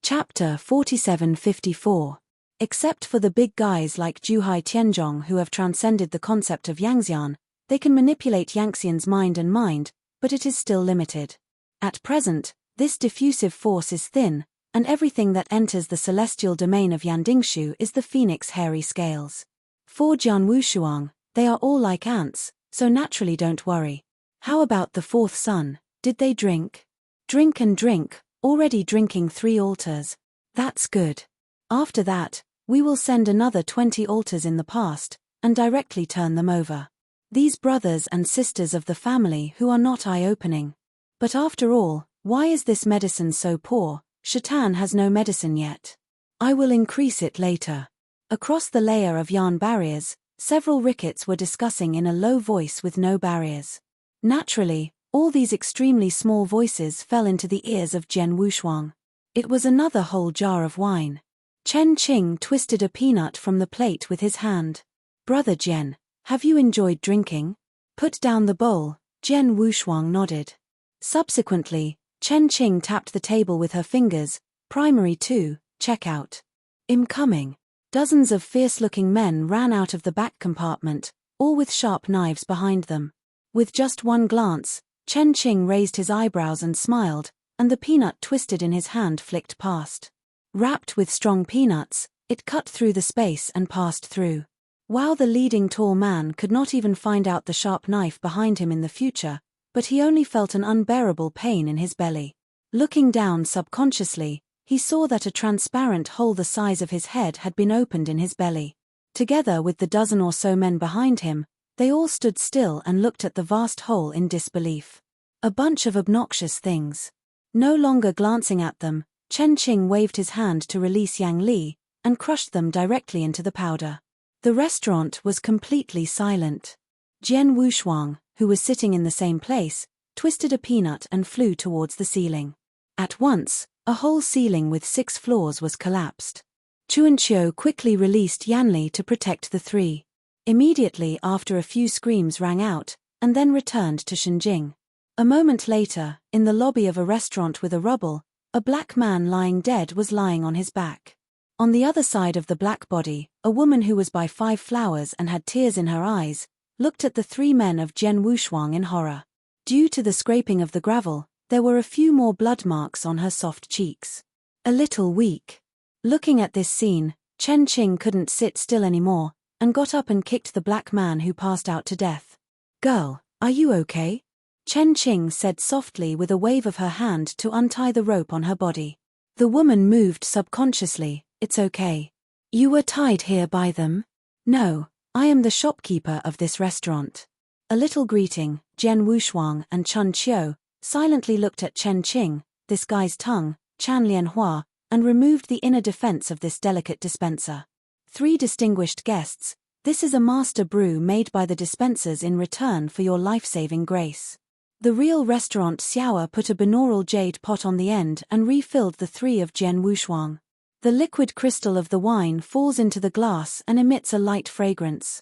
Chapter 4754. Except for the big guys like Juhai Tianzhong who have transcended the concept of Yangxian, they can manipulate Yangxian's mind, but it is still limited. At present, this diffusive force is thin, and everything that enters the celestial domain of Yandingshu is the phoenix hairy scales. For Jianwushuang, they are all like ants, so naturally don't worry. How about the fourth son? Did they drink? Drink and drink, already drinking 3 altars. That's good. After that, we will send another 20 altars in the past, and directly turn them over. These brothers and sisters of the family who are not eye-opening. But after all, why is this medicine so poor? Shaitan has no medicine yet. I will increase it later. Across the layer of yarn barriers, several rickets were discussing in a low voice with no barriers. Naturally, all these extremely small voices fell into the ears of Jian Wushuang. It was another whole jar of wine. Chen Qing twisted a peanut from the plate with his hand. Brother Jian, have you enjoyed drinking? Put down the bowl. Jian Wushuang nodded. Subsequently, Chen Qing tapped the table with her fingers. Primary 2, check out. Incoming. Dozens of fierce-looking men ran out of the back compartment, all with sharp knives behind them. With just one glance, Chen Qing raised his eyebrows and smiled, and the peanut twisted in his hand flicked past. Wrapped with strong peanuts, it cut through the space and passed through. While the leading tall man could not even find out the sharp knife behind him in the future, but he only felt an unbearable pain in his belly. Looking down subconsciously, he saw that a transparent hole the size of his head had been opened in his belly. Together with the dozen or so men behind him, they all stood still and looked at the vast hole in disbelief. A bunch of obnoxious things. No longer glancing at them, Chen Qing waved his hand to release Yang Li, and crushed them directly into the powder. The restaurant was completely silent. Jian Wushuang, who was sitting in the same place, twisted a peanut and flew towards the ceiling. At once, a whole ceiling with 6 floors was collapsed. Chuanqiu quickly released Yan Li to protect the 3. Immediately after a few screams rang out, and then returned to Shenjing. A moment later, in the lobby of a restaurant with a rubble, a black man lying dead was lying on his back. On the other side of the black body, a woman who was by 5 flowers and had tears in her eyes, looked at the 3 men of Jian Wushuang in horror. Due to the scraping of the gravel, there were a few more blood marks on her soft cheeks. A little weak. Looking at this scene, Chen Qing couldn't sit still anymore, and got up and kicked the black man who passed out to death. Girl, are you okay? Chen Qing said softly with a wave of her hand to untie the rope on her body. The woman moved subconsciously. It's okay. You were tied here by them? No, I am the shopkeeper of this restaurant. A little greeting, Jian Wushuang and Chun Qiu silently looked at Chen Qing, this guy's tongue, Chan Lianhua, and removed the inner defense of this delicate dispenser. 3 distinguished guests, this is a master brew made by the dispensers in return for your life-saving grace. The real restaurant Xiaoa put a binaural jade pot on the end and refilled the 3 of Jian Wushuang. The liquid crystal of the wine falls into the glass and emits a light fragrance.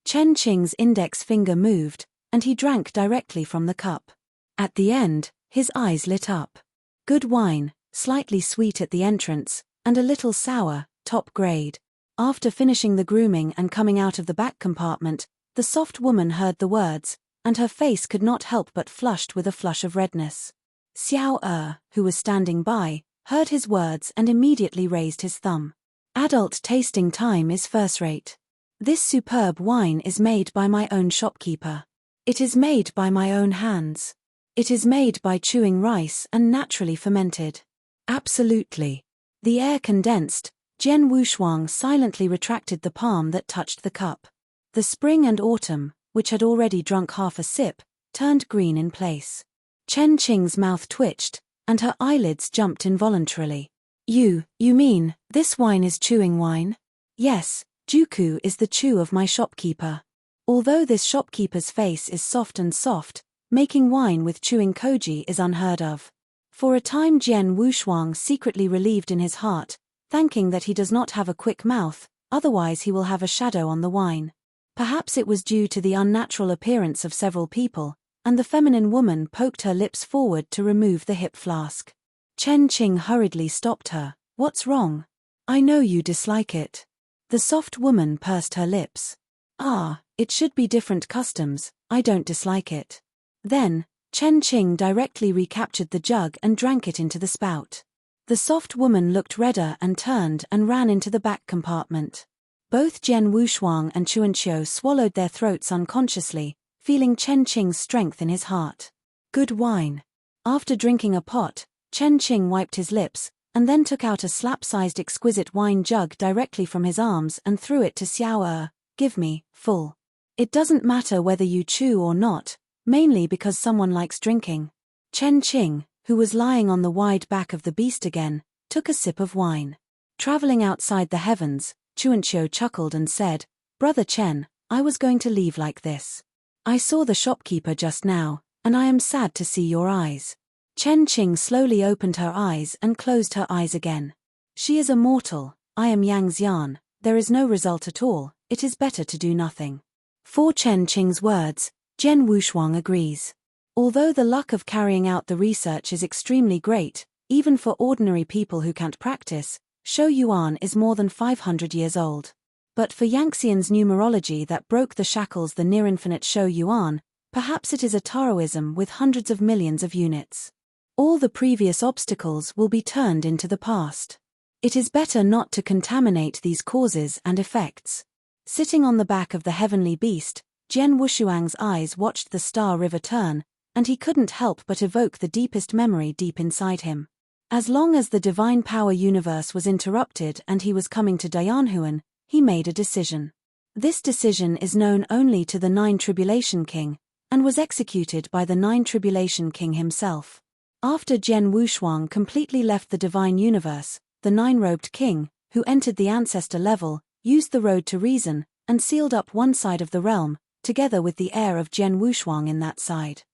Chen Qing's index finger moved, and he drank directly from the cup. At the end, his eyes lit up. Good wine, slightly sweet at the entrance, and a little sour, top grade. After finishing the grooming and coming out of the back compartment, the soft woman heard the words, and her face could not help but flushed with a flush of redness. Xiao who was standing by, heard his words and immediately raised his thumb. Adult tasting time is first-rate. This superb wine is made by my own shopkeeper. It is made by my own hands. It is made by chewing rice and naturally fermented. Absolutely. The air condensed. Jian Wushuang silently retracted the palm that touched the cup. The spring and autumn, which had already drunk half a sip, turned green in place. Chen Qing's mouth twitched, and her eyelids jumped involuntarily. You mean, this wine is chewing wine? Yes, Juku is the chew of my shopkeeper. Although this shopkeeper's face is soft, making wine with chewing koji is unheard of. For a time Jian Wushuang secretly relieved in his heart, thanking that he does not have a quick mouth, otherwise he will have a shadow on the wine. Perhaps it was due to the unnatural appearance of several people, and the feminine woman poked her lips forward to remove the hip flask. Chen Qing hurriedly stopped her. What's wrong? I know you dislike it. The soft woman pursed her lips. Ah, it should be different customs, I don't dislike it. Then, Chen Qing directly recaptured the jug and drank it into the spout. The soft woman looked redder and turned and ran into the back compartment. Both Jian Wushuang and Chuanqiu swallowed their throats unconsciously, feeling Chen Qing's strength in his heart. Good wine. After drinking a pot, Chen Qing wiped his lips, and then took out a slap-sized exquisite wine jug directly from his arms and threw it to Xiao. Give me, full. It doesn't matter whether you chew or not, mainly because someone likes drinking. Chen Qing, who was lying on the wide back of the beast again, took a sip of wine. Traveling outside the heavens, Chuanqiu chuckled and said, Brother Chen, I was going to leave like this. I saw the shopkeeper just now, and I am sad to see your eyes. Chen Qing slowly opened her eyes and closed her eyes again. She is a mortal, I am Yang Xian, there is no result at all, it is better to do nothing. For Chen Qing's words, Jian Wushuang agrees. Although the luck of carrying out the research is extremely great, even for ordinary people who can't practice, Shou Yuan is more than 500 years old. But for Yangxian's numerology that broke the shackles the near-infinite Shou Yuan, perhaps it is a Taoism with hundreds of millions of units. All the previous obstacles will be turned into the past. It is better not to contaminate these causes and effects. Sitting on the back of the heavenly beast, Jian Wushuang's eyes watched the star river turn, and he couldn't help but evoke the deepest memory deep inside him. As long as the divine power universe was interrupted and he was coming to Dianhuan, he made a decision. This decision is known only to the Nine Tribulation King, and was executed by the Nine Tribulation King himself. After Jian Wushuang completely left the divine universe, the Nine-Robed King, who entered the ancestor level, used the road to reason, and sealed up one side of the realm, together with the heir of Jian Wushuang in that side.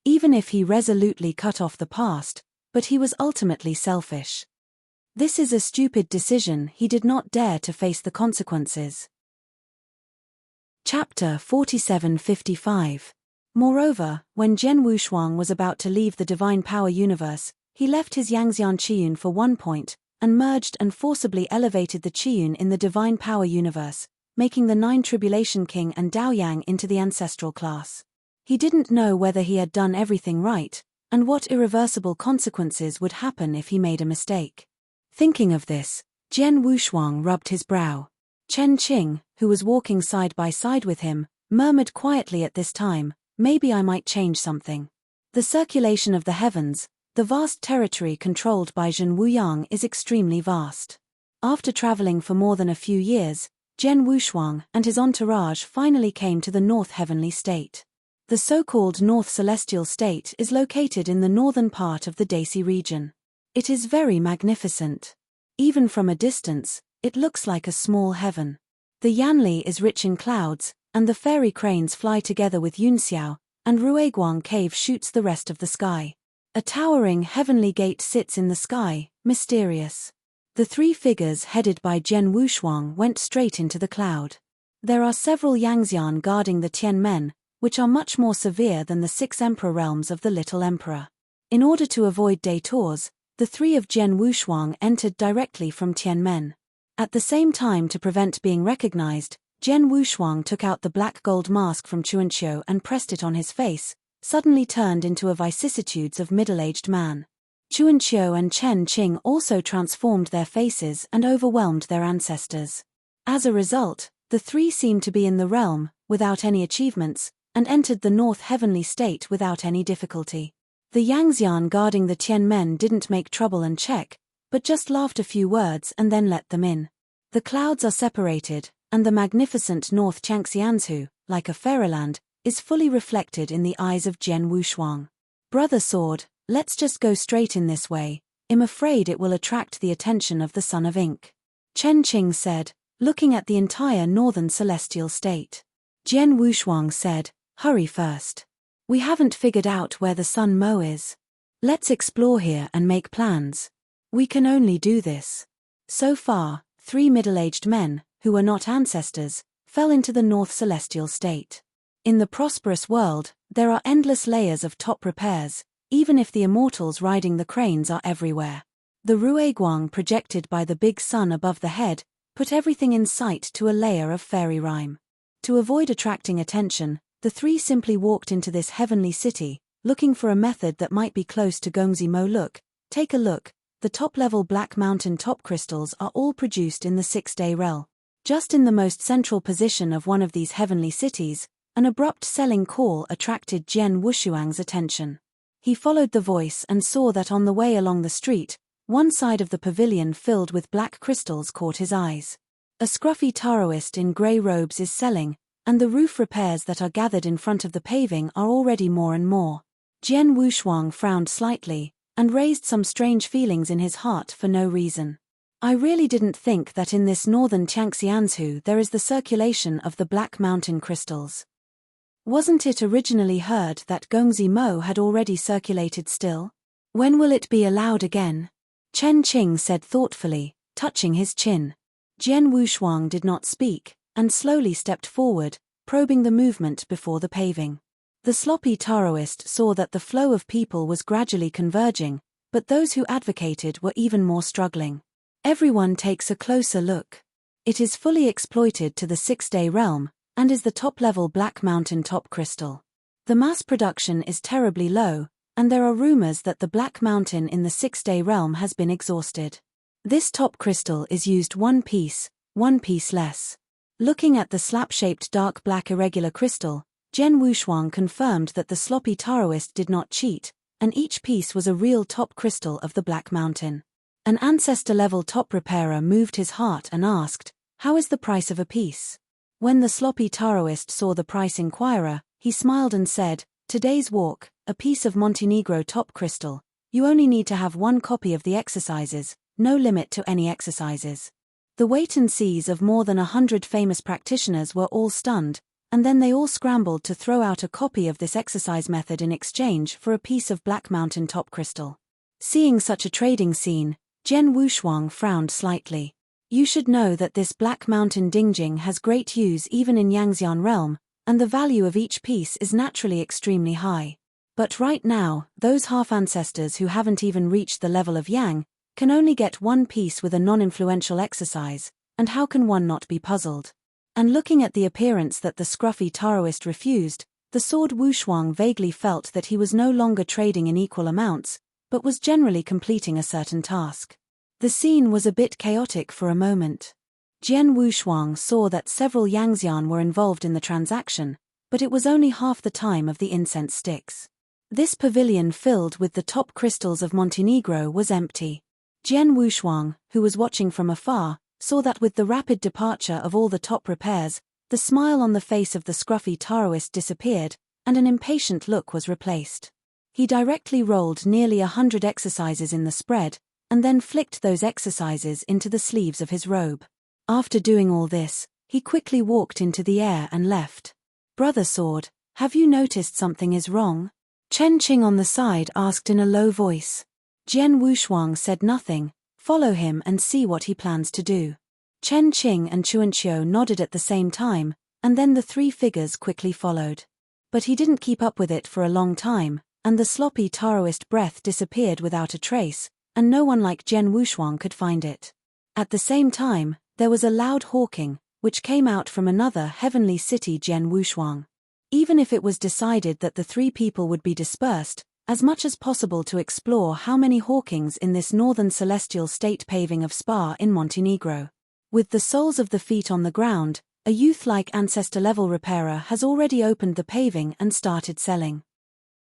Even if he resolutely cut off the past, but he was ultimately selfish. This is a stupid decision, he did not dare to face the consequences. Chapter 4755. Moreover, when Jian Wushuang was about to leave the divine power universe, he left his Yangxian Qiyun for 1 point, and merged and forcibly elevated the Qiyun in the divine power universe, making the Nine Tribulation King and Daoyang into the ancestral class. He didn't know whether he had done everything right, and what irreversible consequences would happen if he made a mistake. Thinking of this, Jian Wushuang rubbed his brow. Chen Qing, who was walking side by side with him, murmured quietly at this time, maybe I might change something. The circulation of the heavens, the vast territory controlled by Zhen Wuyang, is extremely vast. After traveling for more than a few years, Jian Wushuang and his entourage finally came to the North Heavenly State. The so-called North Celestial State is located in the northern part of the Daci region. It is very magnificent. Even from a distance, it looks like a small heaven. The Yanli is rich in clouds, and the fairy cranes fly together with Yunxiao, and Rueguang Cave shoots the rest of the sky. A towering heavenly gate sits in the sky, mysterious. The 3 figures headed by Jian Wushuang went straight into the cloud. There are several Yangxian guarding the Tianmen, which are much more severe than the 6 emperor realms of the Little Emperor. In order to avoid detours, the 3 of Jian Wushuang entered directly from Tianmen. At the same time, to prevent being recognized, Jian Wushuang took out the black gold mask from Chuanqiu and pressed it on his face, suddenly turned into a vicissitudes of middle-aged man. Chuanqiu and Chen Qing also transformed their faces and overwhelmed their ancestors. As a result, the 3 seemed to be in the realm, without any achievements, and entered the North Heavenly State without any difficulty. The Yangxian guarding the Tianmen didn't make trouble and check, but just laughed a few words and then let them in. The clouds are separated, and the magnificent North Changxianzhu, like a fairyland, is fully reflected in the eyes of Jian Wushuang. Brother Sword, let's just go straight in this way, I'm afraid it will attract the attention of the Son of Ink. Chen Qing said, looking at the entire northern celestial state. Jian Wushuang said, hurry first. We haven't figured out where the Sun Mo is. Let's explore here and make plans. We can only do this. So far, 3 middle-aged men, who were not ancestors, fell into the North Celestial State. In the prosperous world, there are endless layers of top repairs, even if the immortals riding the cranes are everywhere. The rueguang projected by the big sun above the head put everything in sight to a layer of fairy rime. To avoid attracting attention, the three simply walked into this heavenly city, looking for a method that might be close to Gongzi Mo. Take a look, the top-level Black Mountain top crystals are all produced in the six-day realm. Just in the most central position of one of these heavenly cities, an abrupt selling call attracted Jian Wushuang's attention. He followed the voice and saw that on the way along the street, one side of the pavilion filled with black crystals caught his eyes. A scruffy Taoist in grey robes is selling, and the roof repairs that are gathered in front of the paving are already more and more. Jian Wushuang frowned slightly, and raised some strange feelings in his heart for no reason. I really didn't think that in this northern Jiangxianzhou there is the circulation of the Black Mountain crystals. Wasn't it originally heard that Gongzi Mo had already circulated still? When will it be allowed again? Chen Qing said thoughtfully, touching his chin. Jian Wushuang did not speak, and slowly stepped forward, probing the movement before the paving. The sloppy Taoist saw that the flow of people was gradually converging, but those who advocated were even more struggling. Everyone takes a closer look. It is fully exploited to the six-day realm, and is the top-level Black Mountain top crystal. The mass production is terribly low, and there are rumors that the Black Mountain in the six-day realm has been exhausted. This top crystal is used one piece less. Looking at the slap-shaped dark black irregular crystal, Jian Wushuang confirmed that the sloppy Taoist did not cheat, and each piece was a real top crystal of the Black Mountain. An ancestor-level top repairer moved his heart and asked, "How is the price of a piece?" When the sloppy Taoist saw the price inquirer, he smiled and said, "Today's walk, a piece of Montenegro top crystal. You only need to have one copy of the exercises, no limit to any exercises." The wait-and-sees of more than 100 famous practitioners were all stunned, and then they all scrambled to throw out a copy of this exercise method in exchange for a piece of Black Mountain top crystal. Seeing such a trading scene, Jian Wushuang frowned slightly. You should know that this Black Mountain Dingjing has great use even in Yangxian realm, and the value of each piece is naturally extremely high. But right now, those half-ancestors who haven't even reached the level of Yang can only get one piece with a non-influential exercise, and how can one not be puzzled? And looking at the appearance that the scruffy Taoist refused, the sword Wushuang vaguely felt that he was no longer trading in equal amounts, but was generally completing a certain task. The scene was a bit chaotic for a moment. Jian Wushuang saw that several Yangxian were involved in the transaction, but it was only half the time of the incense sticks. This pavilion filled with the top crystals of Montenegro was empty. Jian Wushuang, who was watching from afar, saw that with the rapid departure of all the top repairs, the smile on the face of the scruffy Taoist disappeared, and an impatient look was replaced. He directly rolled nearly 100 exercises in the spread, and then flicked those exercises into the sleeves of his robe. After doing all this, he quickly walked into the air and left. "Brother Sword, have you noticed something is wrong?" Chen Qing on the side asked in a low voice. Jian Wushuang said nothing. "Follow him and see what he plans to do." Chen Qing and Chuanqiu nodded at the same time, and then the three figures quickly followed. But he didn't keep up with it for a long time, and the sloppy Taoist breath disappeared without a trace, and no one like Jian Wushuang could find it. At the same time, there was a loud hawking, which came out from another heavenly city Jian Wushuang. Even if it was decided that the three people would be dispersed, as much as possible to explore how many hawkings in this northern celestial state paving of Spa in Montenegro. With the soles of the feet on the ground, a youth-like ancestor-level repairer has already opened the paving and started selling.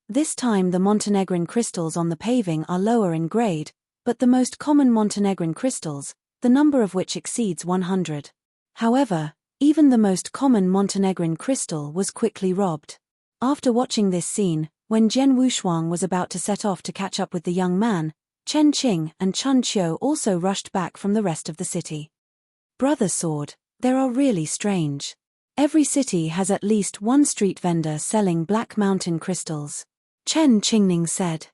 This time the Montenegrin crystals on the paving are lower in grade, but the most common Montenegrin crystals, the number of which exceeds 100. However, even the most common Montenegrin crystal was quickly robbed. After watching this scene, when Jian Wushuang was about to set off to catch up with the young man, Chen Qing and Chun Qiu also rushed back from the rest of the city. "Brother Sword, they are really strange. Every city has at least one street vendor selling Black Mountain crystals," Chen Qingning said.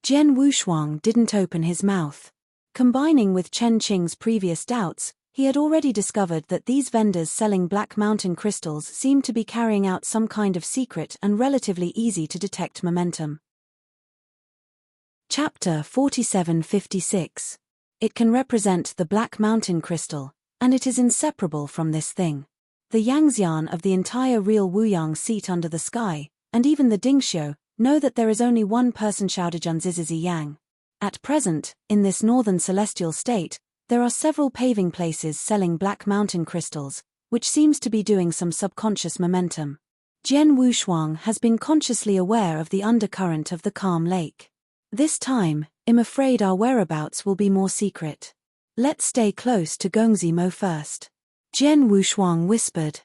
Jian Wushuang didn't open his mouth. Combining with Chen Qing's previous doubts, he had already discovered that these vendors selling Black Mountain crystals seemed to be carrying out some kind of secret and relatively easy to detect momentum. Chapter 4756. It can represent the Black Mountain crystal, and it is inseparable from this thing. The Yangxian of the entire real Wuyang seat under the sky, and even the Dingxiu, know that there is only one person Xiaodijun Zizizi Yang. At present, in this northern celestial state, there are several paving places selling Black Mountain crystals, which seems to be doing some subconscious momentum. Jian Wushuang has been consciously aware of the undercurrent of the calm lake. This time, I'm afraid our whereabouts will be more secret. Let's stay close to Gongzi Mo first. Jian Wushuang whispered.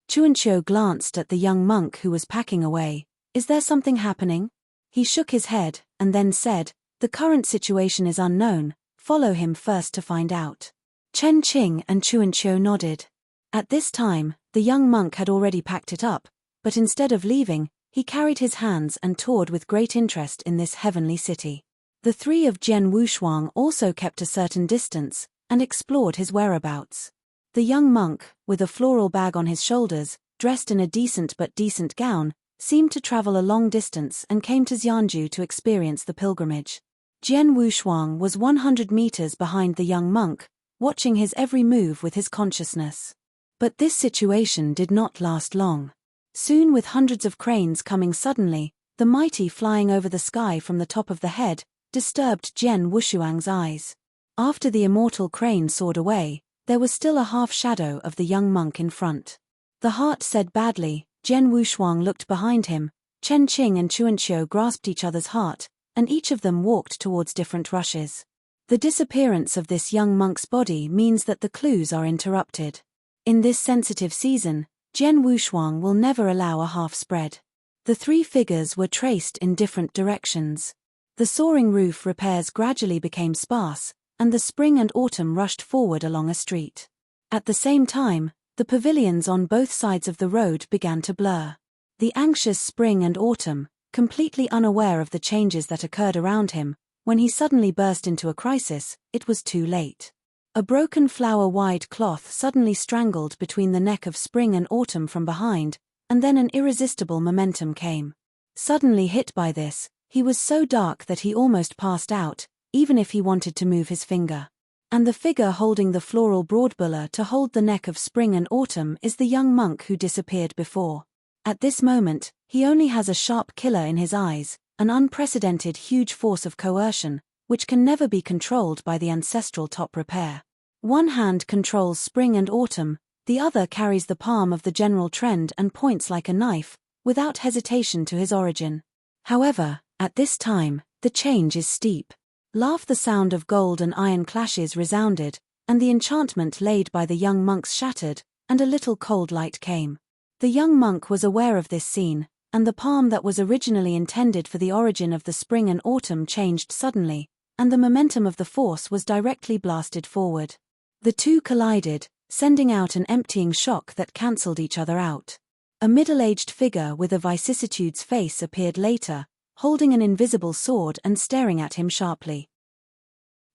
Chuanqiu glanced at the young monk who was packing away. Is there something happening? He shook his head, and then said, the current situation is unknown, follow him first to find out. Chen Qing and Chuanqiu nodded. At this time, the young monk had already packed it up, but instead of leaving, he carried his hands and toured with great interest in this heavenly city. The three of Jian Wushuang also kept a certain distance, and explored his whereabouts. The young monk, with a floral bag on his shoulders, dressed in a decent but decent gown, seemed to travel a long distance and came to Xianju to experience the pilgrimage. Jian Wushuang was 100 meters behind the young monk, watching his every move with his consciousness. But this situation did not last long. Soon, with hundreds of cranes coming suddenly, the mighty flying over the sky from the top of the head, disturbed Jian Wushuang's eyes. After the immortal crane soared away, there was still a half-shadow of the young monk in front. The heart said badly. Jian Wushuang looked behind him. Chen Qing and Chuanqiu grasped each other's heart, and each of them walked towards different rushes. The disappearance of this young monk's body means that the clues are interrupted. In this sensitive season, Jian Wushuang will never allow a half-spread. The three figures were traced in different directions. The soaring roof repairs gradually became sparse, and the spring and autumn rushed forward along a street. At the same time, the pavilions on both sides of the road began to blur. The anxious spring and autumn, completely unaware of the changes that occurred around him, when he suddenly burst into a crisis, it was too late. A broken flower-wide cloth suddenly strangled between the neck of spring and autumn from behind, and then an irresistible momentum came. Suddenly hit by this, he was so dark that he almost passed out, even if he wanted to move his finger. And the figure holding the floral broadbuller to hold the neck of spring and autumn is the young monk who disappeared before. At this moment, he only has a sharp killer in his eyes, an unprecedented huge force of coercion, which can never be controlled by the ancestral top repair. One hand controls spring and autumn, the other carries the palm of the general trend and points like a knife, without hesitation to his origin. However, at this time, the change is steep. Laugh the sound of gold and iron clashes resounded, and the enchantment laid by the young monks shattered, and a little cold light came. The young monk was aware of this scene, and the palm that was originally intended for the origin of the spring and autumn changed suddenly, and the momentum of the force was directly blasted forward. The two collided, sending out an emptying shock that cancelled each other out. A middle-aged figure with a vicissitude's face appeared later, holding an invisible sword and staring at him sharply.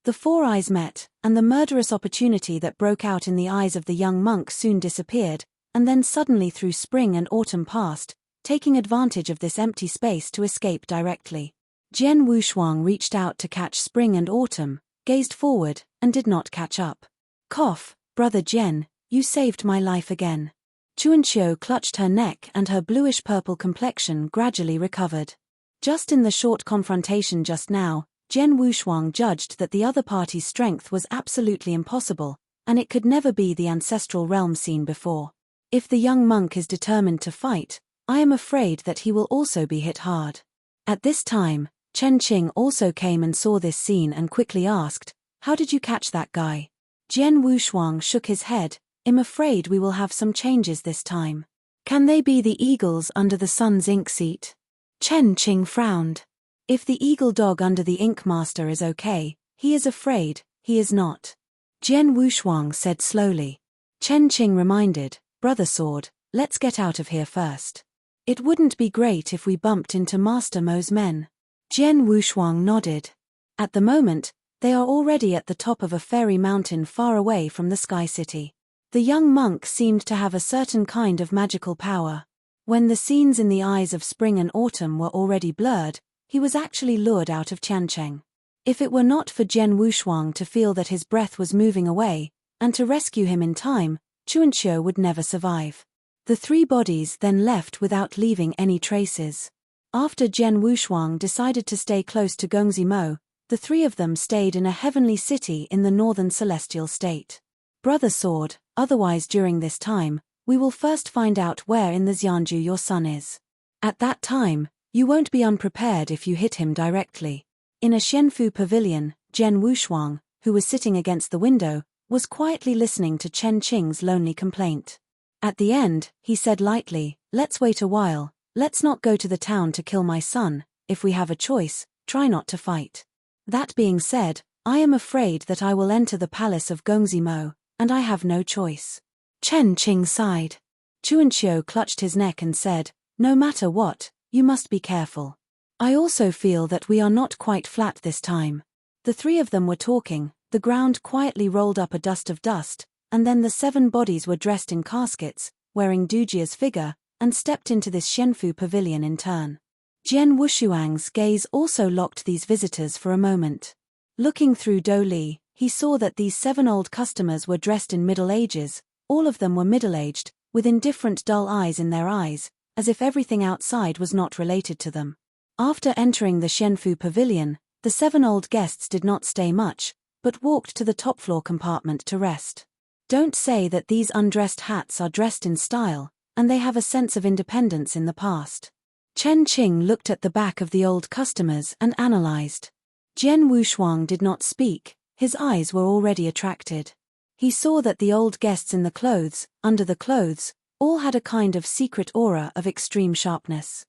The four eyes met, and the murderous opportunity that broke out in the eyes of the young monk soon disappeared, and then suddenly through spring and autumn passed, taking advantage of this empty space to escape directly. Jian Wushuang reached out to catch spring and autumn, gazed forward, and did not catch up. Cough, brother Jian, you saved my life again. Chuanqiu clutched her neck and her bluish-purple complexion gradually recovered. Just in the short confrontation just now, Jian Wushuang judged that the other party's strength was absolutely impossible, and it could never be the ancestral realm seen before. If the young monk is determined to fight, I am afraid that he will also be hit hard. At this time, Chen Qing also came and saw this scene and quickly asked, "How did you catch that guy?" Jian Wushuang shook his head. "I'm afraid we will have some changes this time." "Can they be the eagles under the sun's ink seat?" Chen Qing frowned. "If the eagle dog under the ink master is okay, he is afraid, he is not." Jian Wushuang said slowly. Chen Qing reminded, "Brother Sword, let's get out of here first. It wouldn't be great if we bumped into Master Mo's men." Jian Wushuang nodded. At the moment, they are already at the top of a fairy mountain far away from the Sky City. The young monk seemed to have a certain kind of magical power. When the scenes in the eyes of spring and autumn were already blurred, he was actually lured out of Tiancheng. If it were not for Jian Wushuang to feel that his breath was moving away, and to rescue him in time, Chuanqiu would never survive. The three bodies then left without leaving any traces. After Jian Wushuang decided to stay close to Gongzi Mo, the three of them stayed in a heavenly city in the northern celestial state. Brother Sword, otherwise during this time, we will first find out where in the Xianju your son is. At that time, you won't be unprepared if you hit him directly. In a Xianfu pavilion, Jian Wushuang, who was sitting against the window, was quietly listening to Chen Qing's lonely complaint. At the end, he said lightly, "Let's wait a while, let's not go to the town to kill my son. If we have a choice, try not to fight. That being said, I am afraid that I will enter the palace of Gongzi Mo, and I have no choice." Chen Qing sighed. Chuanqiu clutched his neck and said, "No matter what, you must be careful. I also feel that we are not quite flat this time." The three of them were talking, the ground quietly rolled up a dust of dust, and then the 7 bodies were dressed in caskets, wearing Dujia's figure, and stepped into this Xianfu pavilion in turn. Jian Wushuang's gaze also locked these visitors for a moment. Looking through Do Li, he saw that these 7 old customers were dressed in Middle Ages. All of them were middle-aged, with indifferent dull eyes in their eyes, as if everything outside was not related to them. After entering the Xianfu pavilion, the 7 old guests did not stay much, but walked to the top-floor compartment to rest. Don't say that these undressed hats are dressed in style, and they have a sense of independence in the past. Chen Qing looked at the back of the old customers and analyzed. Jian Wushuang did not speak, his eyes were already attracted. He saw that the old guests in the clothes, under the clothes, all had a kind of secret aura of extreme sharpness.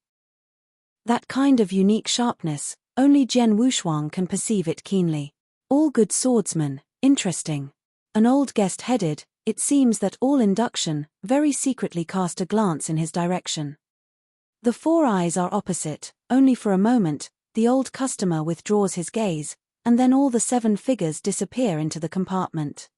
That kind of unique sharpness, only Jian Wushuang can perceive it keenly. All good swordsmen, interesting. An old guest headed, it seems that all induction, very secretly cast a glance in his direction. The 4 eyes are opposite, only for a moment, the old customer withdraws his gaze, and then all the 7 figures disappear into the compartment.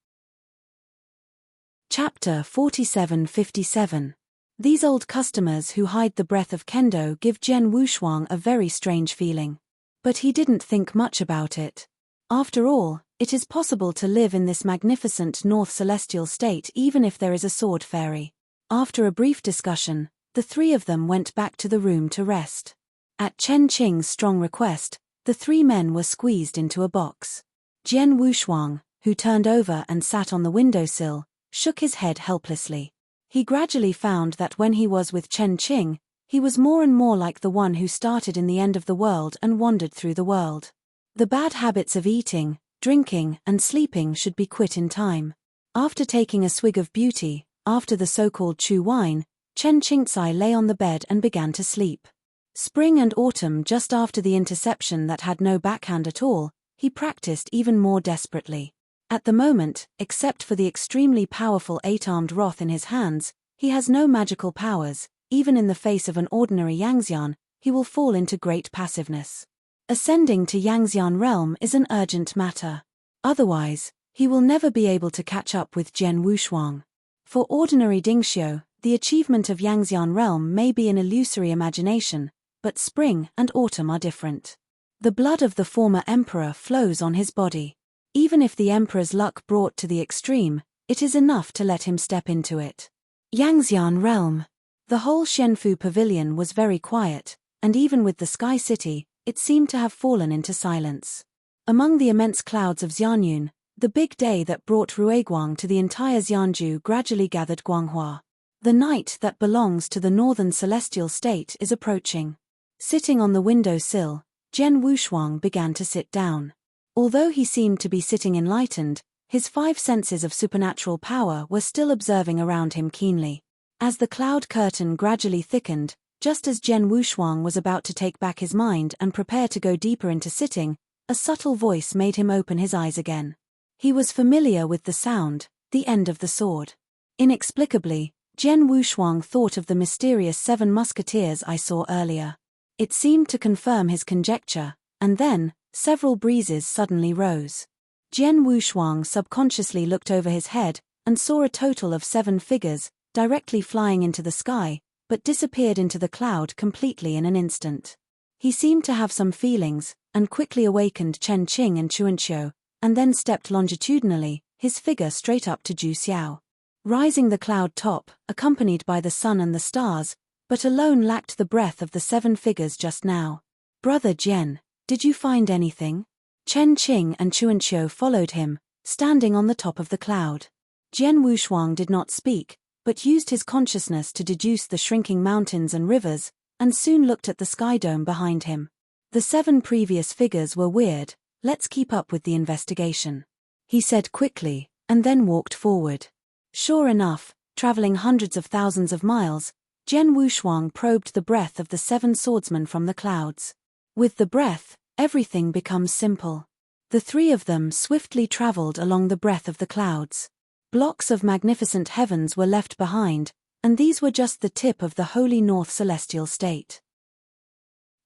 Chapter 47-57. These old customers who hide the breath of Kendo give Jian Wushuang a very strange feeling. But he didn't think much about it. After all, it is possible to live in this magnificent North Celestial state even if there is a sword fairy. After a brief discussion, the 3 of them went back to the room to rest. At Chen Qing's strong request, the 3 men were squeezed into a box. Jian Wushuang, who turned over and sat on the windowsill, shook his head helplessly. He gradually found that when he was with Chen Qing, he was more and more like the one who started in the end of the world and wandered through the world. The bad habits of eating, drinking, and sleeping should be quit in time. After taking a swig of beauty, after the so-called Chu wine, Chen Qingzai lay on the bed and began to sleep. Spring and autumn, just after the interception that had no backhand at all, he practiced even more desperately. At the moment, except for the extremely powerful 8-armed wrath in his hands, he has no magical powers. Even in the face of an ordinary Yangxian, he will fall into great passiveness. Ascending to Yangxian realm is an urgent matter. Otherwise, he will never be able to catch up with Jian Wushuang. For ordinary Dingxiu, the achievement of Yangxian realm may be an illusory imagination, but spring and autumn are different. The blood of the former emperor flows on his body. Even if the emperor's luck brought to the extreme, it is enough to let him step into it. Yangxian realm. The whole Xianfu pavilion was very quiet, and even with the Sky City, it seemed to have fallen into silence. Among the immense clouds of Xianyun, the big day that brought Ruiguang to the entire Xianju gradually gathered Guanghua. The night that belongs to the northern celestial state is approaching. Sitting on the window sill, Jian Wushuang began to sit down. Although he seemed to be sitting enlightened, his 5 senses of supernatural power were still observing around him keenly. As the cloud curtain gradually thickened, just as Jian Wushuang was about to take back his mind and prepare to go deeper into sitting, a subtle voice made him open his eyes again. He was familiar with the sound, the end of the sword. Inexplicably, Jian Wushuang thought of the mysterious 7 musketeers I saw earlier. It seemed to confirm his conjecture, and then, several breezes suddenly rose. Jian Wushuang subconsciously looked over his head, and saw a total of 7 figures, directly flying into the sky, but disappeared into the cloud completely in an instant. He seemed to have some feelings, and quickly awakened Chen Qing and Chuanqiu, and then stepped longitudinally, his figure straight up to Zhu Xiao. Rising the cloud top, accompanied by the sun and the stars, but alone lacked the breath of the 7 figures just now. Brother Jian, did you find anything? Chen Qing and Chuanqiu followed him, standing on the top of the cloud. Jian Wushuang did not speak, but used his consciousness to deduce the shrinking mountains and rivers, and soon looked at the sky dome behind him. The 7 previous figures were weird, let's keep up with the investigation, he said quickly, and then walked forward. Sure enough, traveling hundreds of thousands of miles, Jian Wushuang probed the breath of the 7 swordsmen from the clouds. With the breath, everything becomes simple. The 3 of them swiftly traveled along the breath of the clouds. Blocks of magnificent heavens were left behind, and these were just the tip of the holy North Celestial State.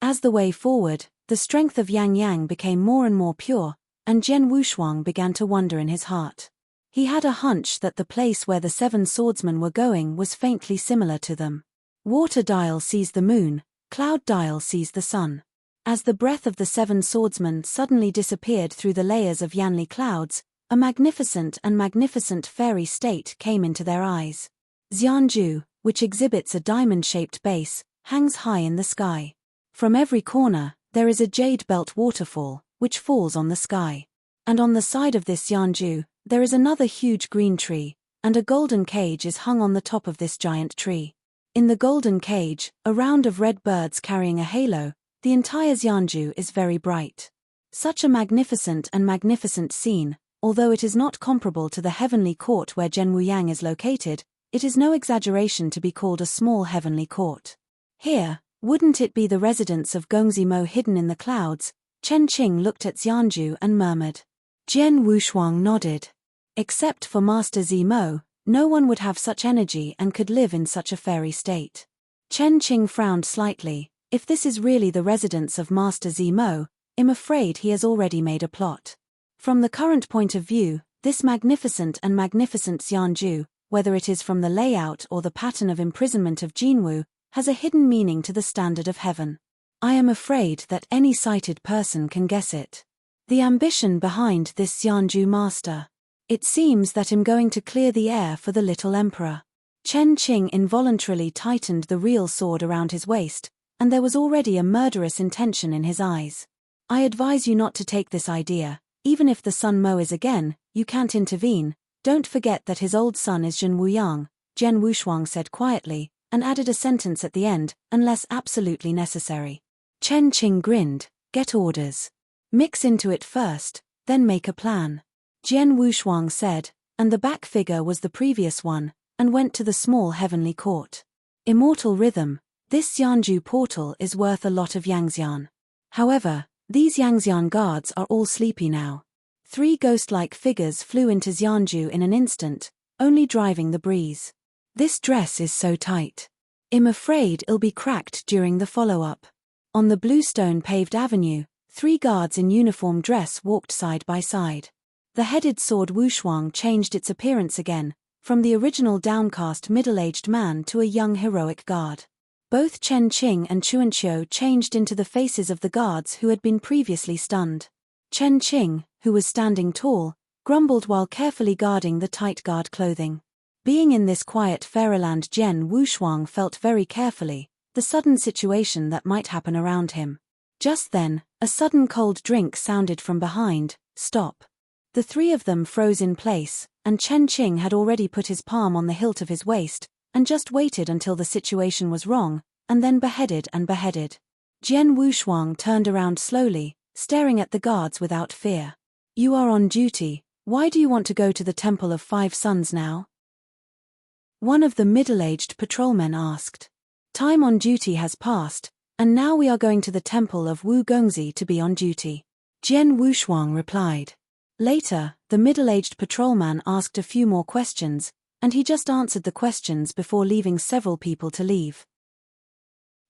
As the way forward, the strength of Yang Yang became more and more pure, and Jian Wushuang began to wonder in his heart. He had a hunch that the place where the 7 swordsmen were going was faintly similar to them. Water dial sees the moon, cloud dial sees the sun. As the breath of the 7 swordsmen suddenly disappeared through the layers of Yanli clouds, a magnificent fairy state came into their eyes. Xianju, which exhibits a diamond-shaped base, hangs high in the sky. From every corner, there is a jade belt waterfall, which falls on the sky. And on the side of this Xianju, there is another huge green tree, and a golden cage is hung on the top of this giant tree. In the golden cage, a round of red birds carrying a halo, the entire Xianju is very bright. Such a magnificent scene, although it is not comparable to the heavenly court where Zhenwuyang is located, it is no exaggeration to be called a small heavenly court. Here, wouldn't it be the residence of Gongzi Mo hidden in the clouds? Chen Qing looked at Xianju and murmured. Jian Wushuang nodded. Except for Master Zimo, no one would have such energy and could live in such a fairy state. Chen Qing frowned slightly. If this is really the residence of Master Zimo, I'm afraid he has already made a plot. From the current point of view, this magnificent Xianju, whether it is from the layout or the pattern of imprisonment of Jinwu, has a hidden meaning to the standard of heaven. I am afraid that any sighted person can guess it. The ambition behind this Xianju master. It seems that I'm going to clear the air for the little emperor. Chen Qing involuntarily tightened the real sword around his waist, and there was already a murderous intention in his eyes. I advise you not to take this idea. Even if the Sun Mo is again, you can't intervene. Don't forget that his old son is Zhen Wuyang, Jian Wushuang said quietly, and added a sentence at the end, unless absolutely necessary. Chen Qing grinned. Get orders. Mix into it first, then make a plan. Jian Wushuang said, and the back figure was the previous one, and went to the small heavenly court. Immortal rhythm. This Xianju portal is worth a lot of Yangxian. However, these Yangxian guards are all sleepy now. 3 ghost-like figures flew into Xianju in an instant, only driving the breeze. This dress is so tight. I'm afraid it'll be cracked during the follow-up. On the bluestone-paved avenue, 3 guards in uniform dress walked side by side. The headed sword Wushuang changed its appearance again, from the original downcast middle-aged man to a young heroic guard. Both Chen Qing and Chuanqiu changed into the faces of the guards who had been previously stunned. Chen Qing, who was standing tall, grumbled while carefully guarding the tight guard clothing. Being in this quiet fairyland, Jian Wushuang felt very carefully the sudden situation that might happen around him. Just then, a sudden cold drink sounded from behind. Stop. The 3 of them froze in place, and Chen Qing had already put his palm on the hilt of his waist, and just waited until the situation was wrong, and then beheaded. Jian Wushuang turned around slowly, staring at the guards without fear. You are on duty. Why do you want to go to the Temple of 5 Suns now? One of the middle-aged patrolmen asked. Time on duty has passed, and now we are going to the Temple of Wu Gongzi to be on duty. Jian Wushuang replied. Later, the middle-aged patrolman asked a few more questions, and he just answered the questions before leaving several people to leave.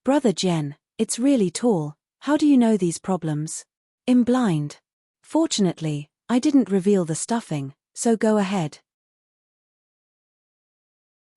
Brother Jian, it's really tall. How do you know these problems? I'm blind. Fortunately, I didn't reveal the stuffing, so go ahead.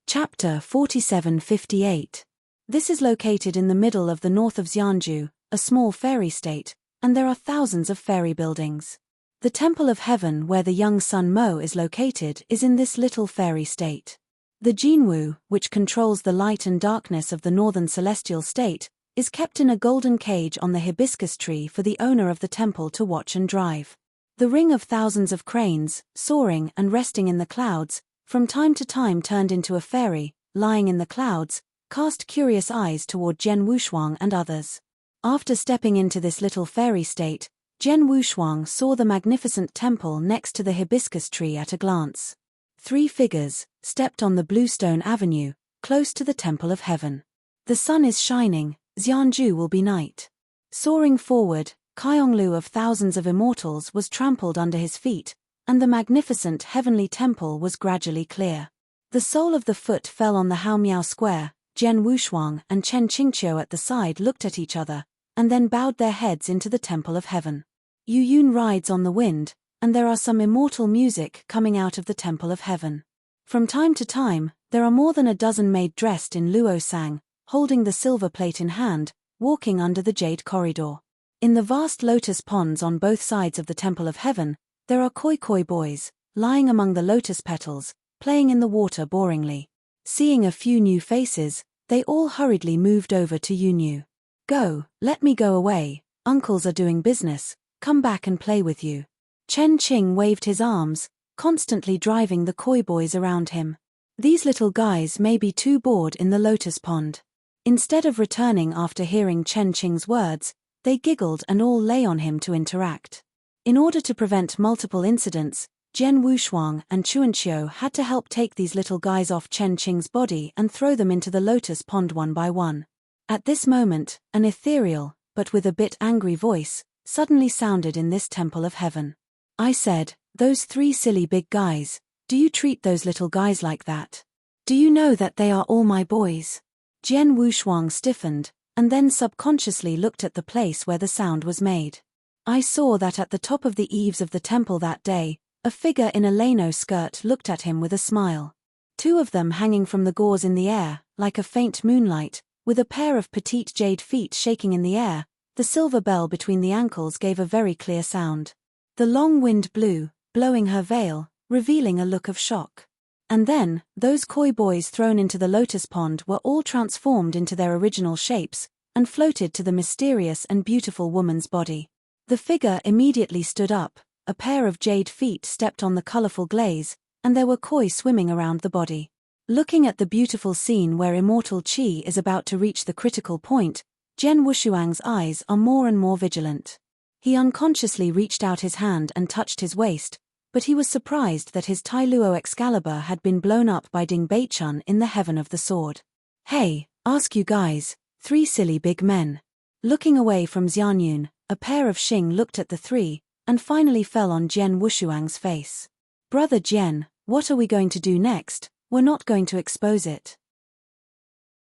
Chapter 4758. This is located in the middle of the north of Xianju, a small fairy state, and there are thousands of fairy buildings. The Temple of Heaven where the young sun Mo is located is in this little fairy state. The Jinwu, which controls the light and darkness of the northern celestial state, is kept in a golden cage on the hibiscus tree for the owner of the temple to watch and drive. The ring of thousands of cranes, soaring and resting in the clouds, from time to time turned into a fairy, lying in the clouds, cast curious eyes toward Jian Wushuang and others. After stepping into this little fairy state, Jian Wushuang saw the magnificent temple next to the hibiscus tree at a glance. 3 figures stepped on the bluestone avenue, close to the Temple of Heaven. The sun is shining, Xianju will be night. Soaring forward, Kaiyonglu of thousands of immortals was trampled under his feet, and the magnificent heavenly temple was gradually clear. The sole of the foot fell on the Haomiao Square. Jian Wushuang and Chen Qingqiu at the side looked at each other, and then bowed their heads into the Temple of Heaven. Yu Yun rides on the wind, and there are some immortal music coming out of the Temple of Heaven. From time to time, there are more than a dozen maids dressed in luo sang, holding the silver plate in hand, walking under the jade corridor. In the vast lotus ponds on both sides of the Temple of Heaven, there are koi boys, lying among the lotus petals, playing in the water boringly. Seeing a few new faces, they all hurriedly moved over to Yunyu. Go, let me go away, uncles are doing business, come back and play with you. Chen Qing waved his arms, constantly driving the koi boys around him. These little guys may be too bored in the lotus pond. Instead of returning after hearing Chen Qing's words, they giggled and all lay on him to interact. In order to prevent multiple incidents, Jian Wushuang and Chuanqiu had to help take these little guys off Chen Qing's body and throw them into the lotus pond one by one. At this moment, an ethereal, but with a bit angry voice, suddenly sounded in this Temple of Heaven. I said, those 3 silly big guys, do you treat those little guys like that? Do you know that they are all my boys? Jian Wushuang stiffened, and then subconsciously looked at the place where the sound was made. I saw that at the top of the eaves of the temple that day, a figure in a lano skirt looked at him with a smile. 2 of them hanging from the gauze in the air, like a faint moonlight, with a pair of petite jade feet shaking in the air, the silver bell between the ankles gave a very clear sound. The long wind blew, blowing her veil, revealing a look of shock. And then, those koi boys thrown into the lotus pond were all transformed into their original shapes, and floated to the mysterious and beautiful woman's body. The figure immediately stood up, a pair of jade feet stepped on the colorful glaze, and there were koi swimming around the body. Looking at the beautiful scene where immortal qi is about to reach the critical point, Jian Wushuang's eyes are more and more vigilant. He unconsciously reached out his hand and touched his waist, but he was surprised that his Tai Luo Excalibur had been blown up by Ding Beichun in the heaven of the sword. Hey, ask you guys, 3 silly big men. Looking away from Xianyun, a pair of Xing looked at the 3, and finally fell on Jian Wushuang's face. Brother Jian, what are we going to do next? We're not going to expose it.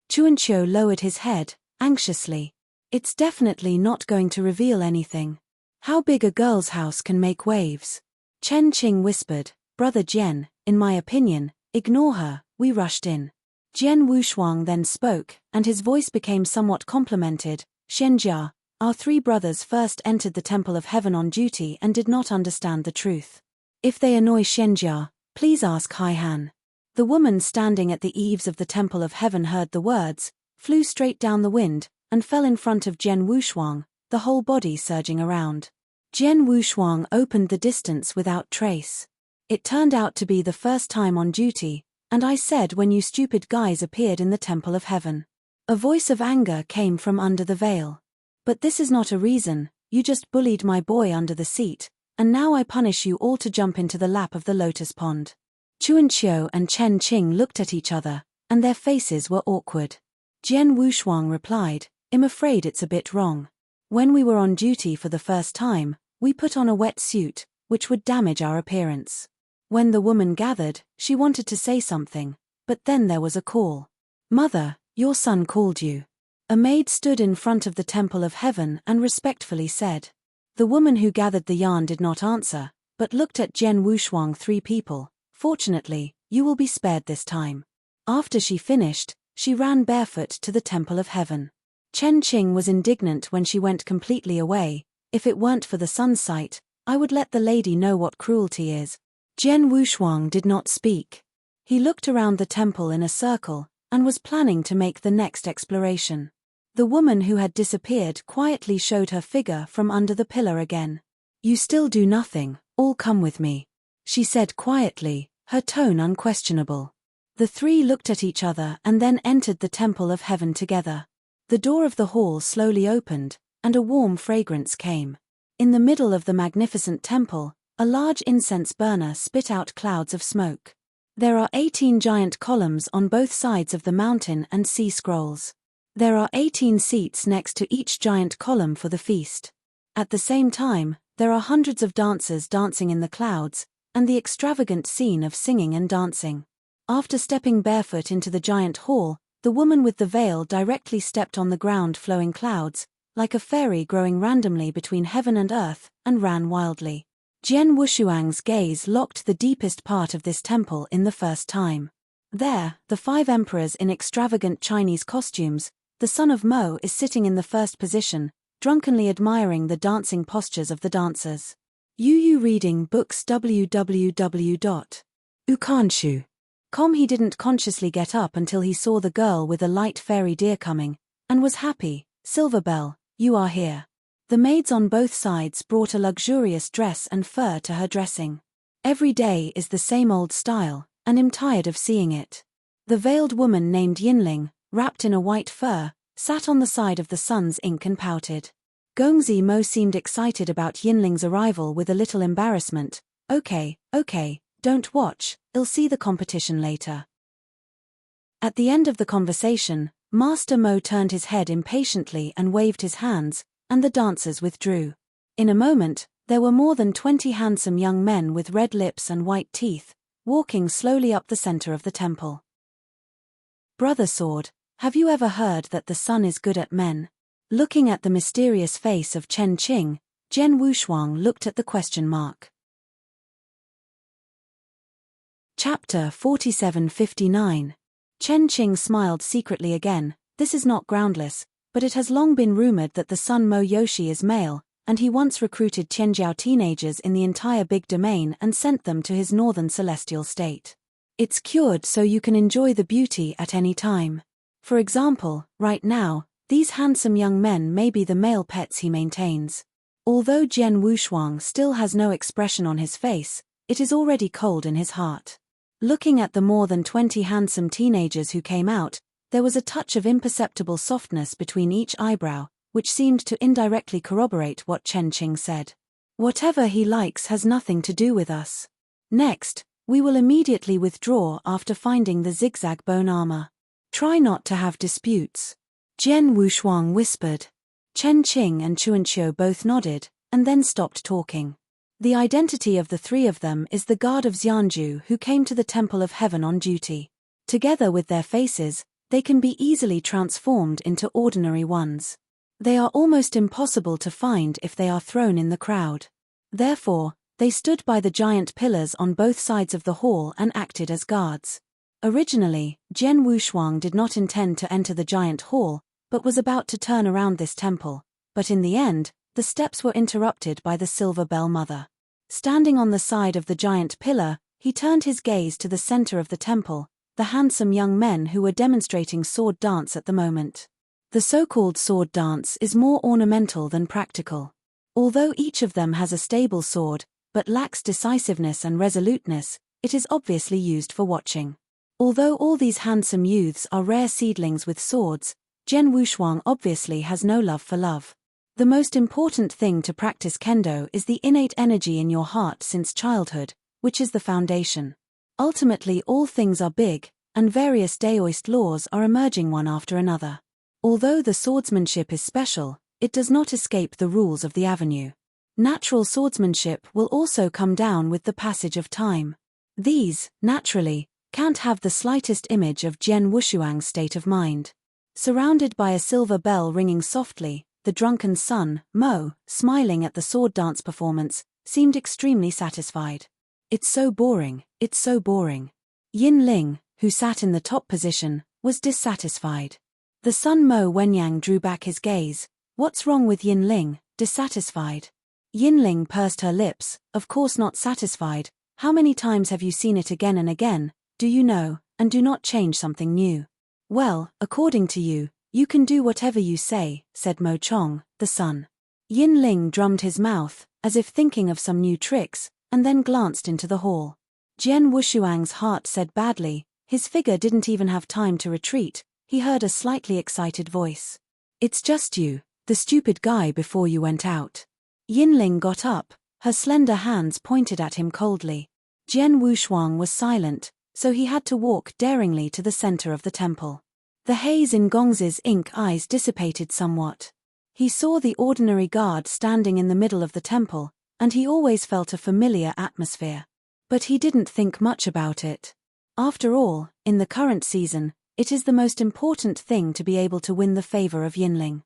Chuanqiu lowered his head, anxiously. It's definitely not going to reveal anything. How big a girl's house can make waves? Chen Qing whispered, Brother Jian, in my opinion, ignore her, we rushed in. Jian Wushuang then spoke, and his voice became somewhat complimented. Shenjia, our 3 brothers first entered the Temple of Heaven on duty and did not understand the truth. If they annoy Shenjia, please ask Haihan. The woman standing at the eaves of the Temple of Heaven heard the words, flew straight down the wind, and fell in front of Jian Wushuang, the whole body surging around. Jian Wushuang opened the distance without trace. It turned out to be the first time on duty, and I said when you stupid guys appeared in the Temple of Heaven. A voice of anger came from under the veil. But this is not a reason, you just bullied my boy under the seat, and now I punish you all to jump into the lap of the lotus pond. Chuanqiu and Chen Qing looked at each other, and their faces were awkward. Jian Wushuang replied, I'm afraid it's a bit wrong. When we were on duty for the first time, we put on a wet suit, which would damage our appearance. When the woman gathered, she wanted to say something, but then there was a call. Mother, your son called you. A maid stood in front of the Temple of Heaven and respectfully said. The woman who gathered the yarn did not answer, but looked at Jian Wushuang. 3 people, fortunately, you will be spared this time. After she finished, she ran barefoot to the Temple of Heaven. Chen Qing was indignant when she went completely away. If it weren't for the sun's sight, I would let the lady know what cruelty is. Jian Wushuang did not speak. He looked around the temple in a circle, and was planning to make the next exploration. The woman who had disappeared quietly showed her figure from under the pillar again. "You still do nothing, all come with me," she said quietly, her tone unquestionable. The three looked at each other and then entered the temple of heaven together. The door of the hall slowly opened, and a warm fragrance came. In the middle of the magnificent temple, a large incense burner spit out clouds of smoke. There are 18 giant columns on both sides of the mountain and sea scrolls. There are 18 seats next to each giant column for the feast. At the same time, there are hundreds of dancers dancing in the clouds, and the extravagant scene of singing and dancing. After stepping barefoot into the giant hall, the woman with the veil directly stepped on the ground flowing clouds, like a fairy growing randomly between heaven and earth, and ran wildly. Jian Wushuang's gaze locked the deepest part of this temple in the first time. There, the 5 emperors in extravagant Chinese costumes, the son of Mo is sitting in the first position, drunkenly admiring the dancing postures of the dancers. Yu reading books www.ukanshu.com. He didn't consciously get up until he saw the girl with a light fairy deer coming, and was happy. "Silverbell, you are here." The maids on both sides brought a luxurious dress and fur to her dressing. "Every day is the same old style, and I'm tired of seeing it." The veiled woman named Yinling, wrapped in a white fur, sat on the side of the sun's ink and pouted. Gongzi Mo seemed excited about Yinling's arrival with a little embarrassment. Okay, don't watch, I'll see the competition later." At the end of the conversation, Master Mo turned his head impatiently and waved his hands, and the dancers withdrew. In a moment, there were more than 20 handsome young men with red lips and white teeth, walking slowly up the center of the temple. "Brother Sword, have you ever heard that the sun is good at men?" Looking at the mysterious face of Chen Qing, Jian Wushuang looked at the question mark. Chapter 4759. Chen Qing smiled secretly again. "This is not groundless, but it has long been rumored that the son Mo Yoshi is male, and he once recruited Tianjiao teenagers in the entire big domain and sent them to his northern celestial state. It's cured so you can enjoy the beauty at any time. For example, right now, these handsome young men may be the male pets he maintains." Although Jian Wushuang still has no expression on his face, it is already cold in his heart. Looking at the more than 20 handsome teenagers who came out, there was a touch of imperceptible softness between each eyebrow, which seemed to indirectly corroborate what Chen Qing said. "Whatever he likes has nothing to do with us. Next, we will immediately withdraw after finding the zigzag bone armor. Try not to have disputes," Jian Wushuang whispered. Chen Qing and Chuanqiu both nodded, and then stopped talking. The identity of the three of them is the guard of Xianju who came to the Temple of Heaven on duty. Together with their faces, they can be easily transformed into ordinary ones. They are almost impossible to find if they are thrown in the crowd. Therefore, they stood by the giant pillars on both sides of the hall and acted as guards. Originally, Jian Wushuang did not intend to enter the giant hall, but was about to turn around this temple, but in the end, the steps were interrupted by the Silver Bell Mother. Standing on the side of the giant pillar, he turned his gaze to the center of the temple, the handsome young men who were demonstrating sword dance at the moment. The so-called sword dance is more ornamental than practical. Although each of them has a stable sword, but lacks decisiveness and resoluteness, it is obviously used for watching. Although all these handsome youths are rare seedlings with swords, Jian Wushuang obviously has no love for love. The most important thing to practice kendo is the innate energy in your heart since childhood, which is the foundation. Ultimately all things are big, and various Daoist laws are emerging one after another. Although the swordsmanship is special, it does not escape the rules of the avenue. Natural swordsmanship will also come down with the passage of time. These, naturally, can't have the slightest image of Jian Wushuang's state of mind. Surrounded by a silver bell ringing softly, the drunken son, Mo, smiling at the sword dance performance, seemed extremely satisfied. "It's so boring, it's so boring." Yin Ling, who sat in the top position, was dissatisfied. The son Mo Wenyang drew back his gaze. "What's wrong with Yin Ling? dissatisfied. Yinling pursed her lips, of course not satisfied. How many times have you seen it again and again, do you know, and do not change something new? Well, according to you, you can do whatever you say, said Mo Chong, the sun. Yinling drummed his mouth, as if thinking of some new tricks, and then glanced into the hall. Jian Wushuang's heart said badly. His figure didn't even have time to retreat. He heard a slightly excited voice. It's just you, the stupid guy before you went out. Yinling got up, her slender hands pointed at him coldly. Jian Wushuang was silent, so he had to walk daringly to the center of the temple. The haze in Gongzi's ink eyes dissipated somewhat. He saw the ordinary guard standing in the middle of the temple, and he always felt a familiar atmosphere. But he didn't think much about it. After all, in the current season, it is the most important thing to be able to win the favor of Yinling.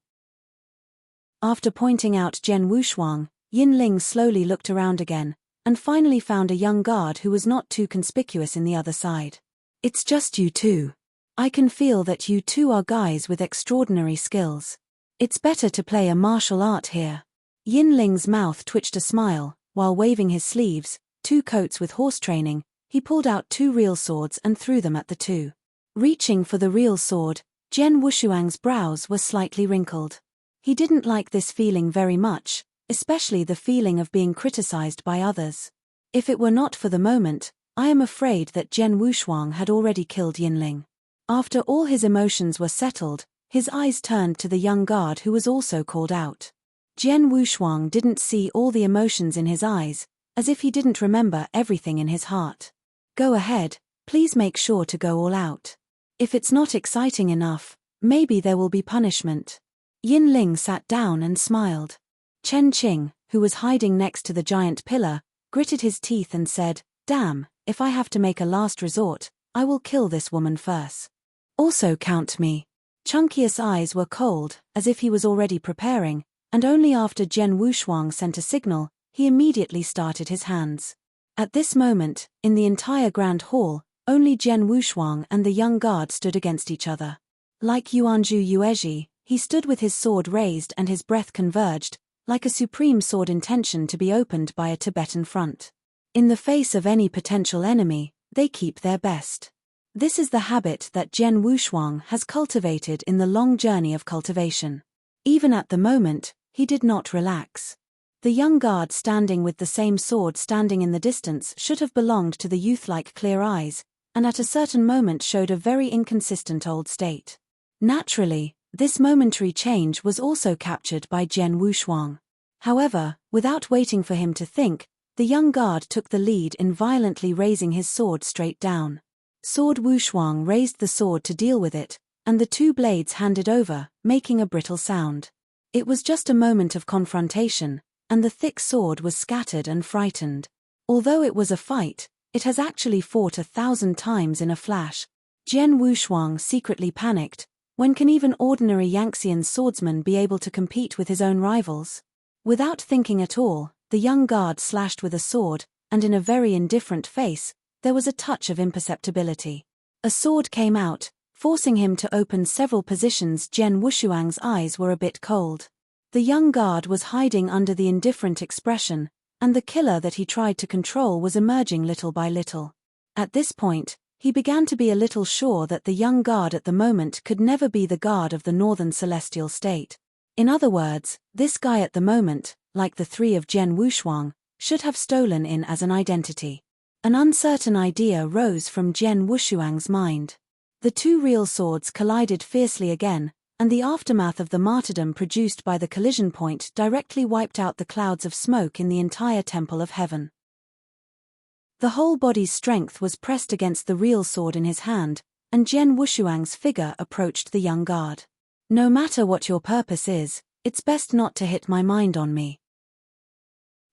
After pointing out Jian Wushuang, Yinling slowly looked around again, and finally found a young guard who was not too conspicuous in the other side. It's just you two. I can feel that you two are guys with extraordinary skills. It's better to play a martial art here. Yinling's mouth twitched a smile, while waving his sleeves, 2 coats with horse training, he pulled out 2 real swords and threw them at the two. Reaching for the real sword, Jian Wushuang's brows were slightly wrinkled. He didn't like this feeling very much, especially the feeling of being criticized by others. If it were not for the moment, I am afraid that Jian Wushuang had already killed Yinling. After all his emotions were settled, his eyes turned to the young guard who was also called out. Jian Wushuang didn't see all the emotions in his eyes, as if he didn't remember everything in his heart. Go ahead, please make sure to go all out. If it's not exciting enough, maybe there will be punishment. Yinling sat down and smiled. Chen Qing, who was hiding next to the giant pillar, gritted his teeth and said, "Damn, if I have to make a last resort, I will kill this woman first. Also count me." Chunkius' eyes were cold, as if he was already preparing, and only after Jian Wushuang sent a signal, he immediately started his hands. At this moment, in the entire grand hall, only Jian Wushuang and the young guard stood against each other. Like Yuanzhu Yuezhi, he stood with his sword raised and his breath converged, like a supreme sword intention to be opened by a Tibetan front. In the face of any potential enemy, they keep their best. This is the habit that Jian Wushuang has cultivated in the long journey of cultivation. Even at the moment, he did not relax. The young guard standing with the same sword standing in the distance should have belonged to the youth-like clear eyes, and at a certain moment showed a very inconsistent old state. Naturally, this momentary change was also captured by Jian Wushuang. However, without waiting for him to think, the young guard took the lead in violently raising his sword straight down. Sword Wushuang raised the sword to deal with it, and the 2 blades handed over, making a brittle sound. It was just a moment of confrontation, and the thick sword was scattered and frightened. Although it was a fight, it has actually fought 1,000 times in a flash. Jian Wushuang secretly panicked. When can even ordinary Yangxian swordsman be able to compete with his own rivals? Without thinking at all, the young guard slashed with a sword, and in a very indifferent face, there was a touch of imperceptibility. A sword came out, forcing him to open several positions. Jian Wushuang's eyes were a bit cold. The young guard was hiding under the indifferent expression, and the killer that he tried to control was emerging little by little. At this point, he began to be a little sure that the young guard at the moment could never be the guard of the Northern Celestial State. In other words, this guy at the moment, like the 3 of Jian Wushuang, should have stolen in as an identity. An uncertain idea rose from Jian Wushuang's mind. The 2 real swords collided fiercely again, and the aftermath of the martyrdom produced by the collision point directly wiped out the clouds of smoke in the entire Temple of Heaven. The whole body's strength was pressed against the real sword in his hand, and Jian Wushuang's figure approached the young guard. "No matter what your purpose is, it's best not to hit my mind on me."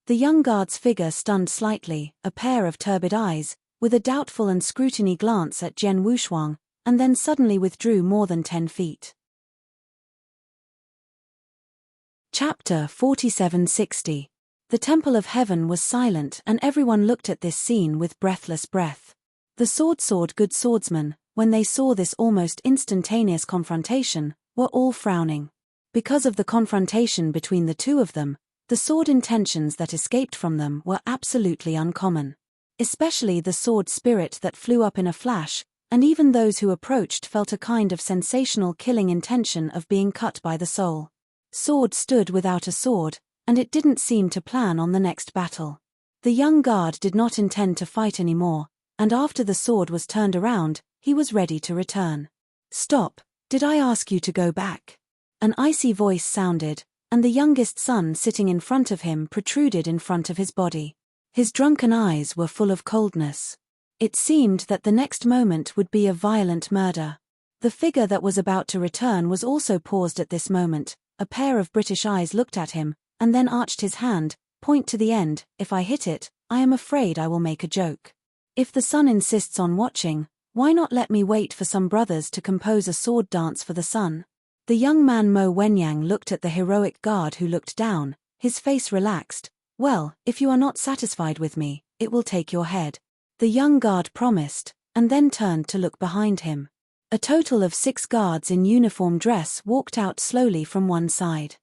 The young guard's figure stunned slightly, a pair of turbid eyes, with a doubtful and scrutiny glance at Jian Wushuang, and then suddenly withdrew more than 10 feet. Chapter 4760. The Temple of Heaven was silent and everyone looked at this scene with breathless breath. The good swordsmen, when they saw this almost instantaneous confrontation, were all frowning. Because of the confrontation between the two of them, the sword intentions that escaped from them were absolutely uncommon. Especially the sword spirit that flew up in a flash, and even those who approached felt a kind of sensational killing intention of being cut by the soul. Sword stood without a sword, and it didn't seem to plan on the next battle. The young guard did not intend to fight anymore, and after the sword was turned around, he was ready to return. "Stop, did I ask you to go back?" An icy voice sounded, and the youngest son sitting in front of him protruded in front of his body. His drunken eyes were full of coldness. It seemed that the next moment would be a violent murder. The figure that was about to return was also paused at this moment. A pair of British eyes looked at him, and then arched his hand, "Point to the end. If I hit it, I am afraid I will make a joke. If the son insists on watching, why not let me wait for some brothers to compose a sword dance for the son?" The young man Mo Wenyang looked at the heroic guard who looked down, his face relaxed. "Well, if you are not satisfied with me, it will take your head." The young guard promised, and then turned to look behind him. A total of 6 guards in uniform dress walked out slowly from one side.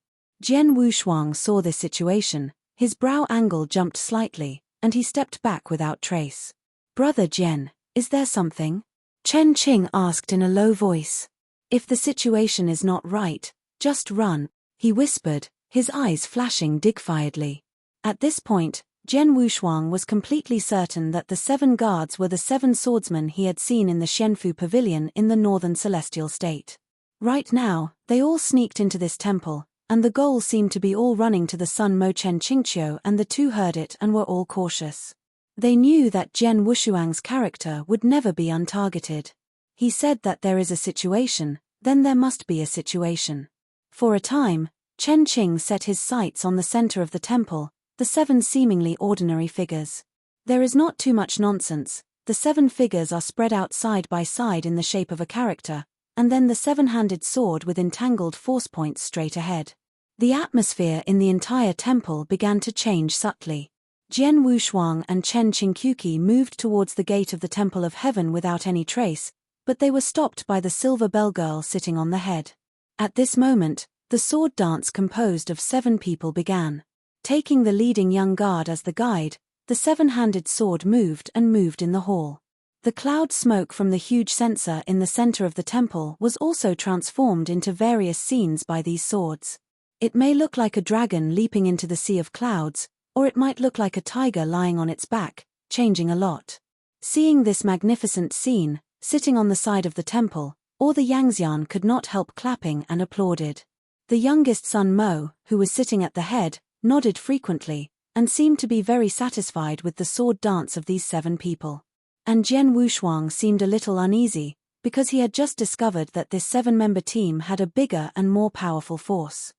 Jian Wushuang saw this situation, his brow angle jumped slightly, and he stepped back without trace. "Brother Jian, is there something?" Chen Qing asked in a low voice. "If the situation is not right, just run," he whispered, his eyes flashing dignifiedly. At this point, Jian Wushuang was completely certain that the 7 guards were the 7 swordsmen he had seen in the Xianfu Pavilion in the northern celestial state. Right now, they all sneaked into this temple, and the goal seemed to be all running to the sun Mo Chen Qingqiu, and the two heard it and were all cautious. They knew that Jian Wushuang's character would never be untargeted. He said that there is a situation, then there must be a situation. For a time, Chen Qing set his sights on the center of the temple, the 7 seemingly ordinary figures. There is not too much nonsense. The 7 figures are spread out side by side in the shape of a character, and then the 7-handed sword with entangled force points straight ahead. The atmosphere in the entire temple began to change subtly. Jian Wushuang and Chen Qingqiu moved towards the gate of the Temple of Heaven without any trace, but they were stopped by the silver bell girl sitting on the head. At this moment, the sword dance composed of 7 people began. Taking the leading young guard as the guide, the 7-handed sword moved and moved in the hall. The cloud smoke from the huge censer in the center of the temple was also transformed into various scenes by these swords. It may look like a dragon leaping into the sea of clouds, or it might look like a tiger lying on its back, changing a lot. Seeing this magnificent scene, sitting on the side of the temple, all the Yangxian could not help clapping and applauded. The youngest son Mo, who was sitting at the head, nodded frequently, and seemed to be very satisfied with the sword dance of these 7 people. And Jian Wushuang seemed a little uneasy, because he had just discovered that this 7-member team had a bigger and more powerful force.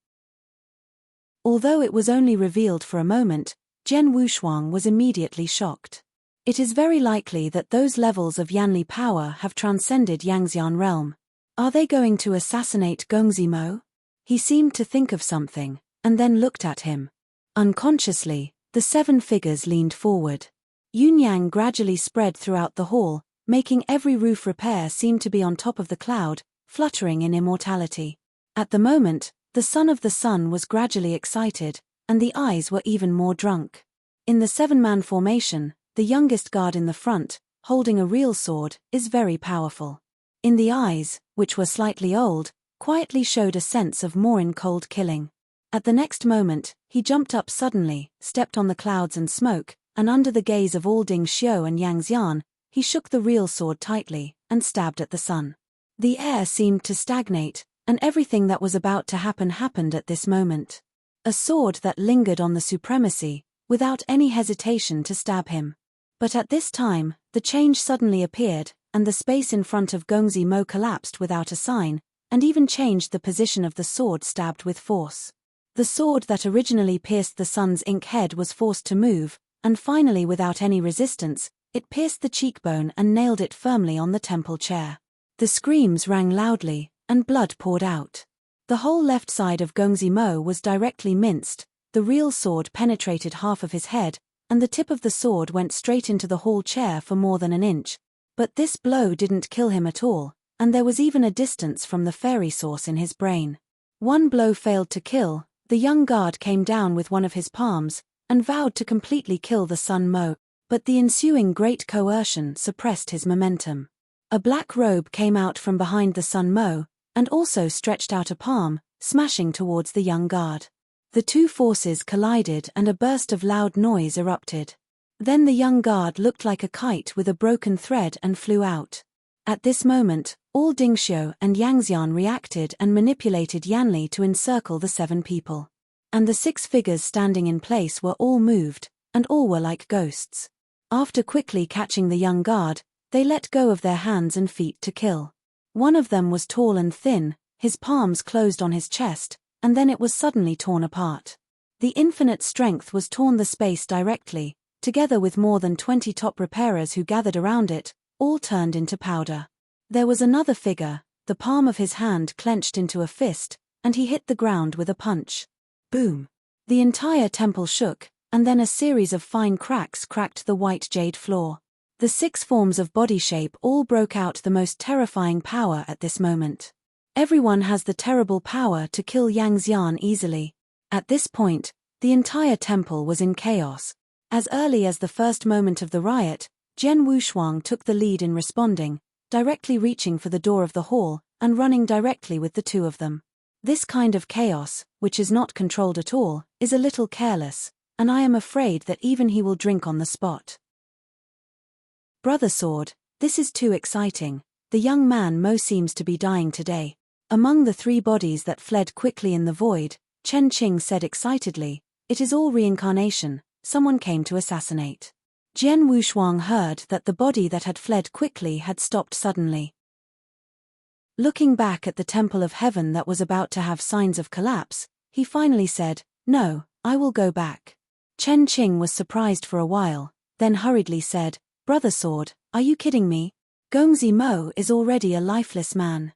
Although it was only revealed for a moment, Jian Wushuang was immediately shocked. It is very likely that those levels of Yanli power have transcended Yangxian realm. Are they going to assassinate Gongzi Mo? He seemed to think of something, and then looked at him. Unconsciously, the 7 figures leaned forward. Yunyang gradually spread throughout the hall, making every roof repair seem to be on top of the cloud, fluttering in immortality. At the moment, the son of the sun was gradually excited, and the eyes were even more drunk. In the 7-man formation, the youngest guard in the front, holding a real sword, is very powerful. In the eyes, which were slightly old, quietly showed a sense of more in cold killing. At the next moment, he jumped up suddenly, stepped on the clouds and smoke, and under the gaze of all Ding Xiu and Yang Xian, he shook the real sword tightly, and stabbed at the sun. The air seemed to stagnate, and everything that was about to happen happened at this moment. A sword that lingered on the supremacy, without any hesitation to stab him. But at this time, the change suddenly appeared, and the space in front of Gongzi Mo collapsed without a sign, and even changed the position of the sword stabbed with force. The sword that originally pierced the sun's ink head was forced to move, and finally without any resistance, it pierced the cheekbone and nailed it firmly on the temple chair. The screams rang loudly, and blood poured out. The whole left side of Gongzi Mo was directly minced, the real sword penetrated half of his head, and the tip of the sword went straight into the hall chair for more than an inch. But this blow didn't kill him at all, and there was even a distance from the fairy source in his brain. One blow failed to kill. The young guard came down with one of his palms, and vowed to completely kill the Sun Mo, but the ensuing great coercion suppressed his momentum. A black robe came out from behind the Sun Mo, and also stretched out a palm, smashing towards the young guard. The two forces collided and a burst of loud noise erupted. Then the young guard looked like a kite with a broken thread and flew out. At this moment, all Dingxiu and Yangxian reacted and manipulated Yanli to encircle the 7 people. And the 6 figures standing in place were all moved, and all were like ghosts. After quickly catching the young guard, they let go of their hands and feet to kill. One of them was tall and thin, his palms closed on his chest, and then it was suddenly torn apart. The infinite strength was torn the space directly, together with more than 20 top repairers who gathered around it, all turned into powder. There was another figure, the palm of his hand clenched into a fist, and he hit the ground with a punch. Boom! The entire temple shook, and then a series of fine cracks cracked the white jade floor. The 6 forms of body shape all broke out the most terrifying power at this moment. Everyone has the terrible power to kill Yangxian easily. At this point, the entire temple was in chaos. As early as the first moment of the riot, Jian Wushuang took the lead in responding, directly reaching for the door of the hall, and running directly with the 2 of them. This kind of chaos, which is not controlled at all, is a little careless, and I am afraid that even he will drink on the spot. Brother Sword, this is too exciting. The young man Mo seems to be dying today. Among the 3 bodies that fled quickly in the void, Chen Qing said excitedly, "It is all reincarnation, someone came to assassinate." Jian Wushuang heard that the body that had fled quickly had stopped suddenly. Looking back at the Temple of Heaven that was about to have signs of collapse, he finally said, "No, I will go back." Chen Qing was surprised for a while, then hurriedly said, "Brother Sword, are you kidding me? Gongzi Mo is already a lifeless man."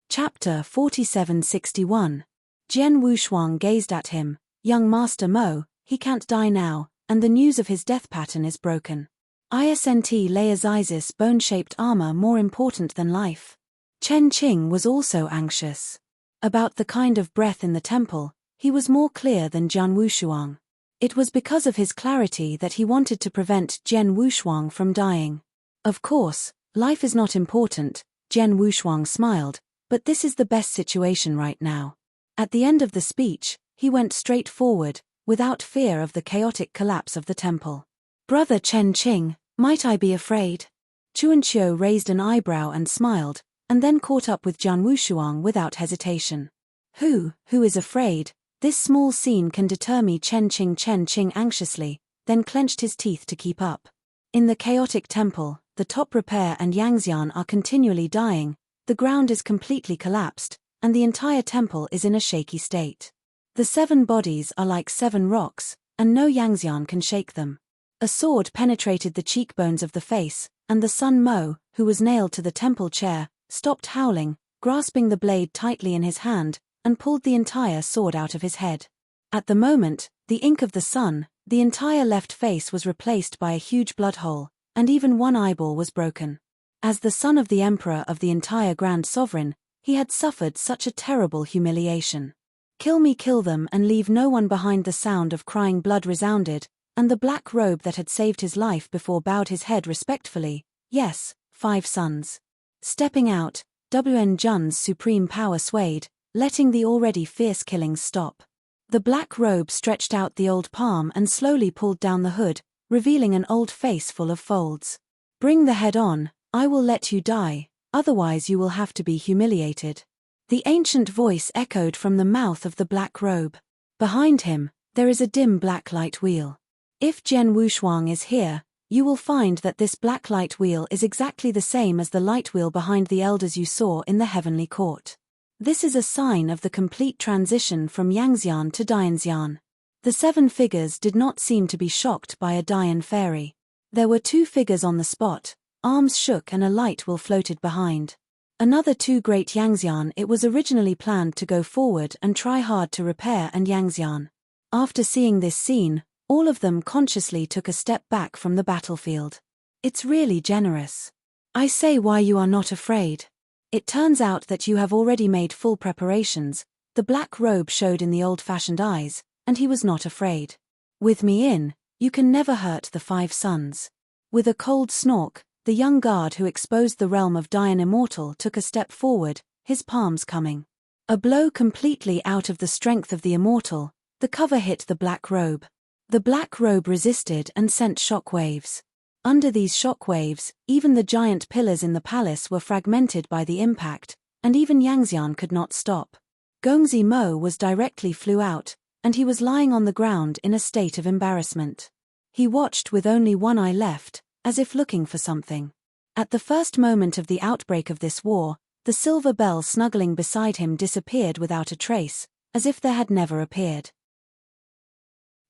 Chapter 4761. Jian Wushuang gazed at him. "Young Master Mo, he can't die now, and the news of his death pattern is broken. Isn't Laoziz's bone-shaped armor more important than life?" Chen Qing was also anxious. About the kind of breath in the temple, he was more clear than Jian Wushuang. It was because of his clarity that he wanted to prevent Jian Wushuang from dying. "Of course, life is not important," Jian Wushuang smiled, "but this is the best situation right now." At the end of the speech, he went straight forward, without fear of the chaotic collapse of the temple. "Brother Chen Qing, might I be afraid?" Chuanqiu raised an eyebrow and smiled, and then caught up with Jian Wushuang without hesitation. Who is afraid? This small scene can deter me." Chen Qing anxiously, then clenched his teeth to keep up. In the chaotic temple, the top repair and Yangxian are continually dying, the ground is completely collapsed, and the entire temple is in a shaky state. The 7 bodies are like 7 rocks, and no Yangxian can shake them. A sword penetrated the cheekbones of the face, and the Sun Mo, who was nailed to the temple chair, stopped howling, grasping the blade tightly in his hand, and pulled the entire sword out of his head. At the moment, the ink of the sun, the entire left face was replaced by a huge blood hole, and even one eyeball was broken. As the son of the emperor of the entire Grand Sovereign, he had suffered such a terrible humiliation. "Kill me, kill them, and leave no one behind." The sound of crying blood resounded, and the black robe that had saved his life before bowed his head respectfully. "Yes, 5 sons." Stepping out, Wn Jun's supreme power swayed, letting the already fierce killings stop. The black robe stretched out the old palm and slowly pulled down the hood, revealing an old face full of folds. "Bring the head on, I will let you die, otherwise you will have to be humiliated." The ancient voice echoed from the mouth of the black robe. Behind him, there is a dim black light wheel. If Jian Wushuang is here, you will find that this black light wheel is exactly the same as the light wheel behind the elders you saw in the heavenly court. This is a sign of the complete transition from Yangxian to Dianxian. The 7 figures did not seem to be shocked by a Dian fairy. There were 2 figures on the spot, arms shook and a light wheel floated behind. Another 2 great Yangxian. It was originally planned to go forward and try hard to repair and Yangxian. After seeing this scene, all of them consciously took a step back from the battlefield. It's really generous. I say, why you are not afraid? It turns out that you have already made full preparations. The black robe showed in the old-fashioned eyes, and he was not afraid. With me in, you can never hurt the 5 sons. With a cold snork, the young guard who exposed the realm of Dian Immortal took a step forward, his palms coming. A blow completely out of the strength of the immortal, the cover hit the black robe. The black robe resisted and sent shock waves. Under these shock waves, even the giant pillars in the palace were fragmented by the impact, and even Yangxian could not stop. Gongzi Mo was directly flew out, and he was lying on the ground in a state of embarrassment. He watched with only one eye left, as if looking for something. At the first moment of the outbreak of this war, the silver bell snuggling beside him disappeared without a trace, as if there had never appeared.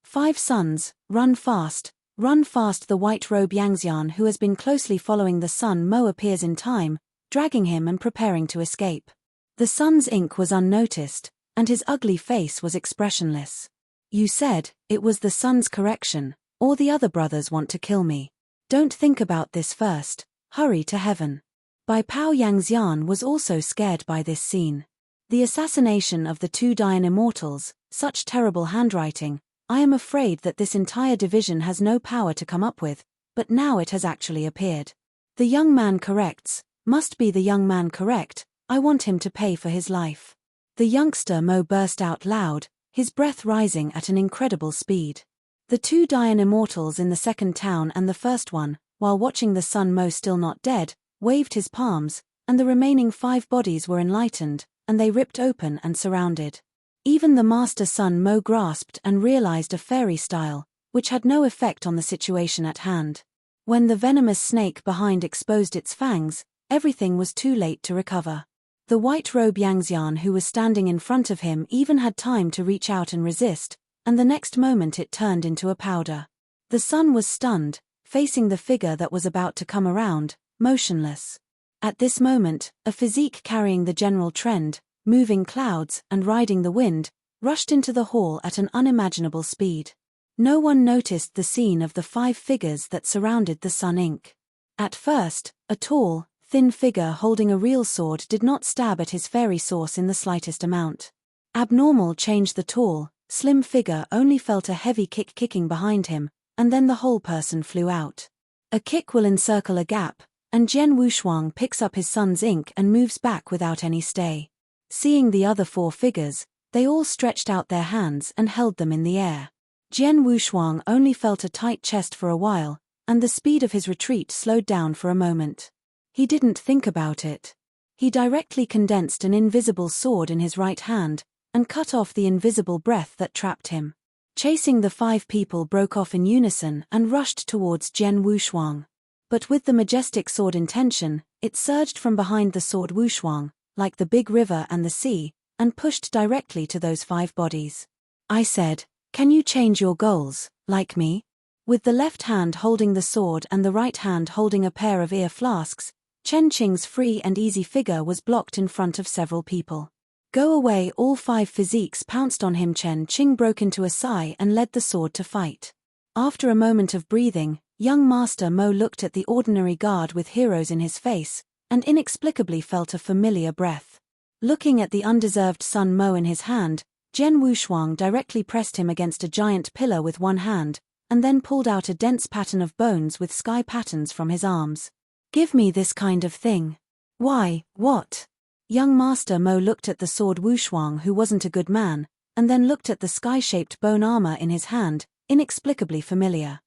5 sons, run fast, run fast! The white robe Yangxian, who has been closely following the Sun Mo, appears in time, dragging him and preparing to escape. The sun's ink was unnoticed, and his ugly face was expressionless. You said, it was the sun's correction, or the other brothers want to kill me. Don't think about this first, hurry to heaven. Bai Pao Yangxian was also scared by this scene. The assassination of the 2 Dian Immortals, such terrible handwriting, I am afraid that this entire division has no power to come up with, but now it has actually appeared. The young man corrects, must be the young man correct, I want him to pay for his life. The youngster Mo burst out loud, his breath rising at an incredible speed. The 2 Dian Immortals in the second town and the first one, while watching the Sun Mo still not dead, waved his palms, and the remaining 5 bodies were enlightened, and they ripped open and surrounded. Even the master Sun Mo grasped and realized a fairy style, which had no effect on the situation at hand. When the venomous snake behind exposed its fangs, everything was too late to recover. The white robe Yangxian, who was standing in front of him, even had time to reach out and resist, and the next moment it turned into a powder. The sun was stunned, facing the figure that was about to come around, motionless. At this moment, a physique carrying the general trend, moving clouds and riding the wind, rushed into the hall at an unimaginable speed. No one noticed the scene of the 5 figures that surrounded the Sun Ink. At first, a tall, thin figure holding a real sword did not stab at his fairy source in the slightest amount. Abnormal changed the tall, slim figure only felt a heavy kick kicking behind him, and then the whole person flew out. A kick will encircle a gap, and Jian Wushuang picks up his son's ink and moves back without any stay. Seeing the other 4 figures, they all stretched out their hands and held them in the air. Jian Wushuang only felt a tight chest for a while, and the speed of his retreat slowed down for a moment. He didn't think about it. He directly condensed an invisible sword in his right hand, and cut off the invisible breath that trapped him. Chasing the 5 people broke off in unison and rushed towards Jian Wushuang. But with the majestic sword intention, it surged from behind the sword Wushuang, like the big river and the sea, and pushed directly to those 5 bodies. I said, can you change your goals, like me? With the left hand holding the sword and the right hand holding a pair of ear flasks, Chen Qing's free and easy figure was blocked in front of several people. Go away! All 5 physiques pounced on him. Chen Qing broke into a sigh and led the sword to fight. After a moment of breathing, young Master Mo looked at the ordinary guard with heroes in his face, and inexplicably felt a familiar breath. Looking at the undeserved Sun Mo in his hand, Jian Wushuang directly pressed him against a giant pillar with one hand, and then pulled out a dense pattern of bones with sky patterns from his arms. Give me this kind of thing. Why, what? Young Master Mo looked at the sword Wushuang, who wasn't a good man, and then looked at the sky-shaped bone armor in his hand, inexplicably familiar.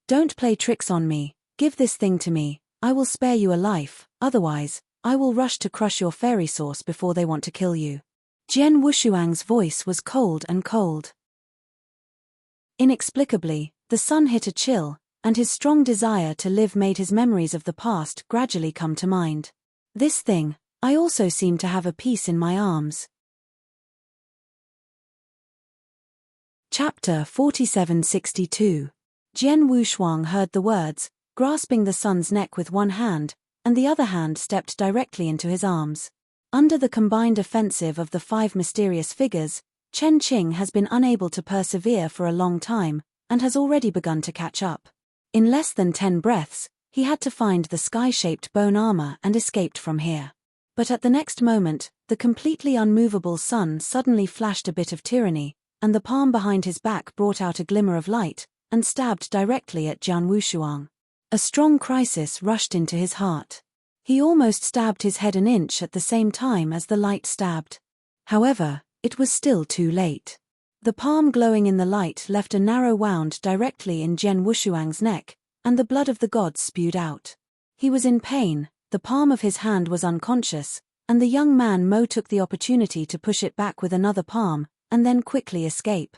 Don't play tricks on me, give this thing to me, I will spare you a life, otherwise, I will rush to crush your fairy source before they want to kill you. Jian Wushuang's voice was cold and cold. Inexplicably, the sun hit a chill, and his strong desire to live made his memories of the past gradually come to mind. This thing, I also seem to have a piece in my arms. Chapter 4762. Jian Wushuang heard the words, grasping the sun's neck with one hand, and the other hand stepped directly into his arms. Under the combined offensive of the 5 mysterious figures, Chen Qing has been unable to persevere for a long time, and has already begun to catch up. In less than 10 breaths, He had to find the sky-shaped bone armor and escaped from here. But at the next moment, the completely unmovable sun suddenly flashed a bit of tyranny, and the palm behind his back brought out a glimmer of light, and stabbed directly at Jian Wushuang. A strong crisis rushed into his heart. He almost stabbed his head an inch at the same time as the light stabbed. However, it was still too late. The palm glowing in the light left a narrow wound directly in Jian Wushuang's neck, and the blood of the gods spewed out. He was in pain, the palm of his hand was unconscious, and the young man Mo took the opportunity to push it back with another palm, and then quickly escape.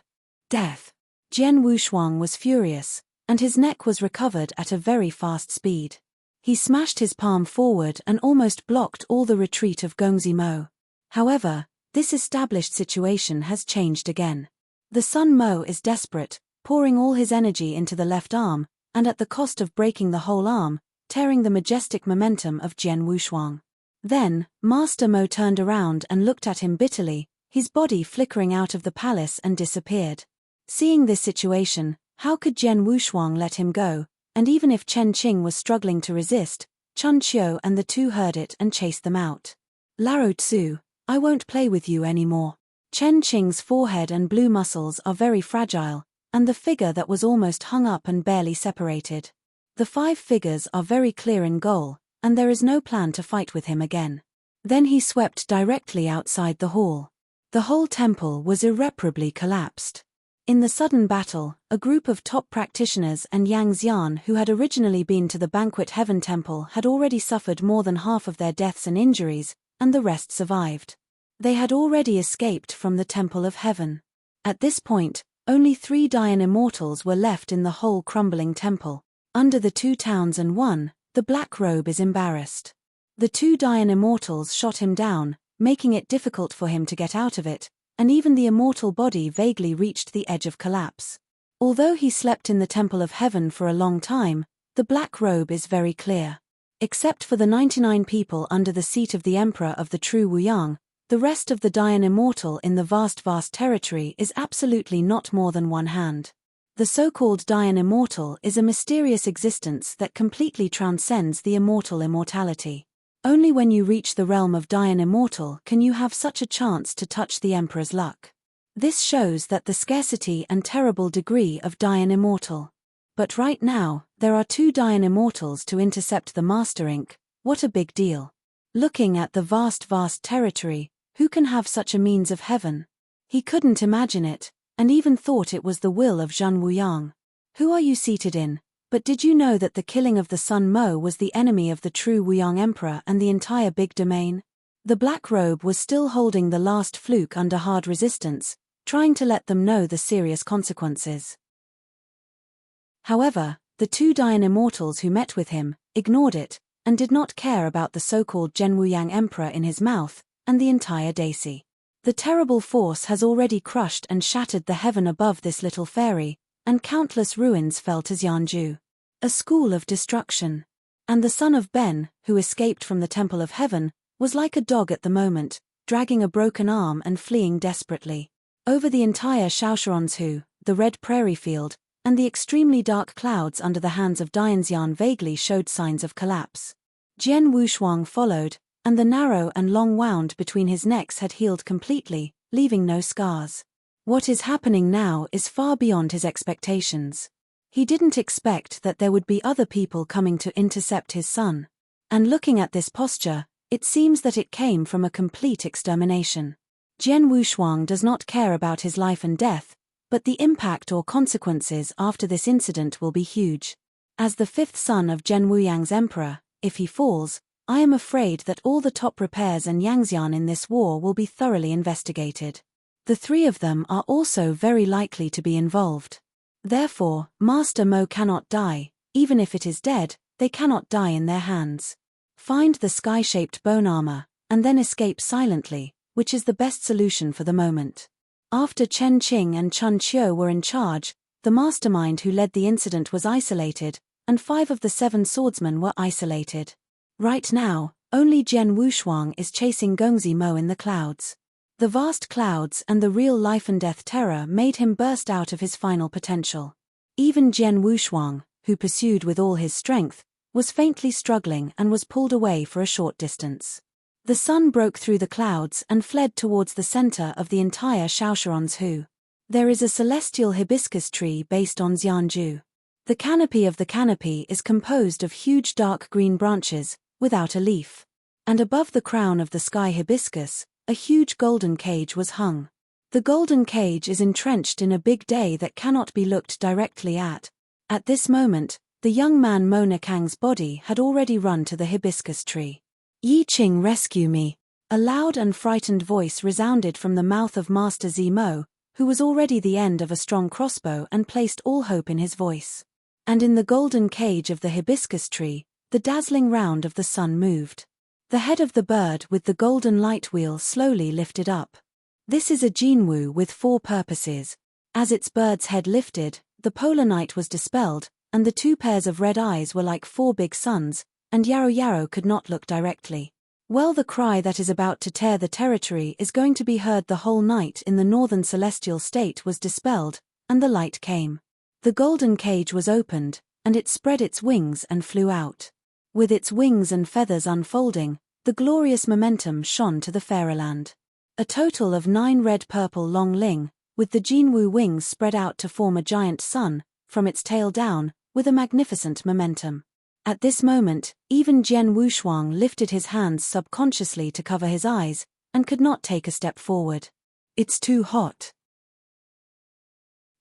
Death. Jian Wushuang was furious, and his neck was recovered at a very fast speed. He smashed his palm forward and almost blocked all the retreat of Gongzi Mo. However, this established situation has changed again. The Sun Mo is desperate, pouring all his energy into the left arm, and at the cost of breaking the whole arm, tearing the majestic momentum of Jian Wushuang. Then, Master Mo turned around and looked at him bitterly, his body flickering out of the palace and disappeared. Seeing this situation, how could Jian Wushuang let him go? And even if Chen Qing was struggling to resist, Chun Qiu and the two heard it and chased them out. Lao Tzu, I won't play with you anymore. Chen Qing's forehead and blue muscles are very fragile, and the figure that was almost hung up and barely separated. The 5 figures are very clear in goal, and there is no plan to fight with him again. Then he swept directly outside the hall. The whole temple was irreparably collapsed. In the sudden battle, a group of top practitioners and Yang Xian who had originally been to the Banquet Heaven Temple had already suffered more than half of their deaths and injuries, and the rest survived. They had already escaped from the Temple of Heaven. At this point, only 3 Dayan immortals were left in the whole crumbling temple. Under the 2 towns and 1, the Black Robe is embarrassed. The 2 Dayan immortals shot him down, making it difficult for him to get out of it, and even the immortal body vaguely reached the edge of collapse. Although he slept in the Temple of Heaven for a long time, the Black Robe is very clear. Except for the 99 people under the seat of the Emperor of the true Wuyang, the rest of the Dayan immortal in the vast territory is absolutely not more than 1 hand. The so-called Dayan immortal is a mysterious existence that completely transcends the immortal immortality. Only when you reach the realm of Dayan immortal can you have such a chance to touch the Emperor's luck. This shows that the scarcity and terrible degree of Dayan immortal. But right now, there are 2 Dayan immortals to intercept the Master Ink. What a big deal. Looking at the vast territory, who can have such a means of heaven? He couldn't imagine it, and even thought it was the will of Zhan Wuyang. Who are you seated in? But did you know that the killing of the Sun Mo was the enemy of the true Wuyang Emperor and the entire big domain? The Black Robe was still holding the last fluke under hard resistance, trying to let them know the serious consequences. However, the 2 Dayan immortals who met with him ignored it, and did not care about the so-called Zhen Wuyang Emperor in his mouth, and the entire daisy. The terrible force has already crushed and shattered the heaven above this little fairy, and countless ruins fell to Xianju. A school of destruction. And the son of Ben, who escaped from the Temple of Heaven, was like a dog at the moment, dragging a broken arm and fleeing desperately. Over the entire Shaoshuanzhu, the red prairie field, and the extremely dark clouds under the hands of Dianxian vaguely showed signs of collapse. Jian Wushuang followed, and the narrow and long wound between his necks had healed completely, leaving no scars. What is happening now is far beyond his expectations. He didn't expect that there would be other people coming to intercept his son. And looking at this posture, it seems that it came from a complete extermination. Jian Wushuang does not care about his life and death, but the impact or consequences after this incident will be huge. As the 5th son of Zhen Wuyang's emperor, if he falls, I am afraid that all the top repairs and Yangxian in this war will be thoroughly investigated. The 3 of them are also very likely to be involved. Therefore, Master Mo cannot die, even if it is dead, they cannot die in their hands. Find the sky-shaped bone armor, and then escape silently, which is the best solution for the moment. After Chen Qing and Chun Qiu were in charge, the mastermind who led the incident was isolated, and 5 of the 7 swordsmen were isolated. Right now, only Jian Wushuang is chasing Gongzi Mo in the clouds. The vast clouds and the real life and death terror made him burst out of his final potential. Even Jian Wushuang, who pursued with all his strength, was faintly struggling and was pulled away for a short distance. The sun broke through the clouds and fled towards the center of the entire Xiaoshuran's Hu. There is a celestial hibiscus tree based on Xianju. The canopy of the canopy is composed of huge dark green branches, without a leaf. And above the crown of the sky hibiscus, a huge golden cage was hung. The golden cage is entrenched in a big day that cannot be looked directly at. At this moment, the young man Mo Nekang's body had already run to the hibiscus tree. Yi Qing, rescue me! A loud and frightened voice resounded from the mouth of Master Zimo, who was already the end of a strong crossbow and placed all hope in his voice. And in the golden cage of the hibiscus tree, the dazzling round of the sun moved. The head of the bird with the golden light wheel slowly lifted up. This is a Jinwu with 4 purposes. As its bird's head lifted, the polar night was dispelled, and the 2 pairs of red eyes were like 4 big suns, and Yarrow Yarrow could not look directly. Well, the cry that is about to tear the territory is going to be heard the whole night in the northern celestial state was dispelled, and the light came. The golden cage was opened, and it spread its wings and flew out. With its wings and feathers unfolding, the glorious momentum shone to the fairyland. A total of 9 red-purple long ling, with the Jinwu wings spread out to form a giant sun, from its tail down, with a magnificent momentum. At this moment, even Jian Wushuang lifted his hands subconsciously to cover his eyes, and could not take a step forward. It's too hot.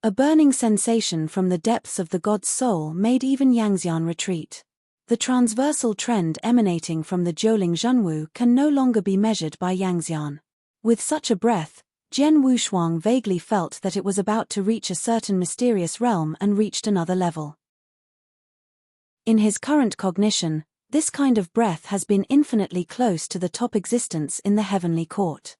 A burning sensation from the depths of the god's soul made even Yangxian retreat. The transversal trend emanating from the Jiuling Zhenwu can no longer be measured by Yangxian. With such a breath, Jian Wushuang vaguely felt that it was about to reach a certain mysterious realm and reached another level. In his current cognition, this kind of breath has been infinitely close to the top existence in the heavenly court.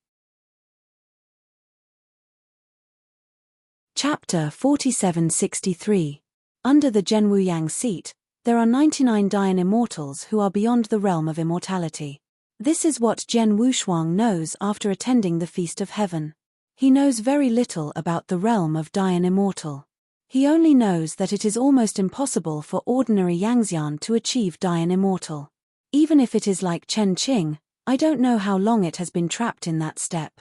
Chapter 4763. Under the Zhenwu-Yang seat, there are 99 Dayan immortals who are beyond the realm of immortality. This is what Jian Wushuang knows after attending the Feast of Heaven. He knows very little about the realm of Dayan immortal. He only knows that it is almost impossible for ordinary Yangxian to achieve Dayan immortal. Even if it is like Chen Qing, I don't know how long it has been trapped in that step.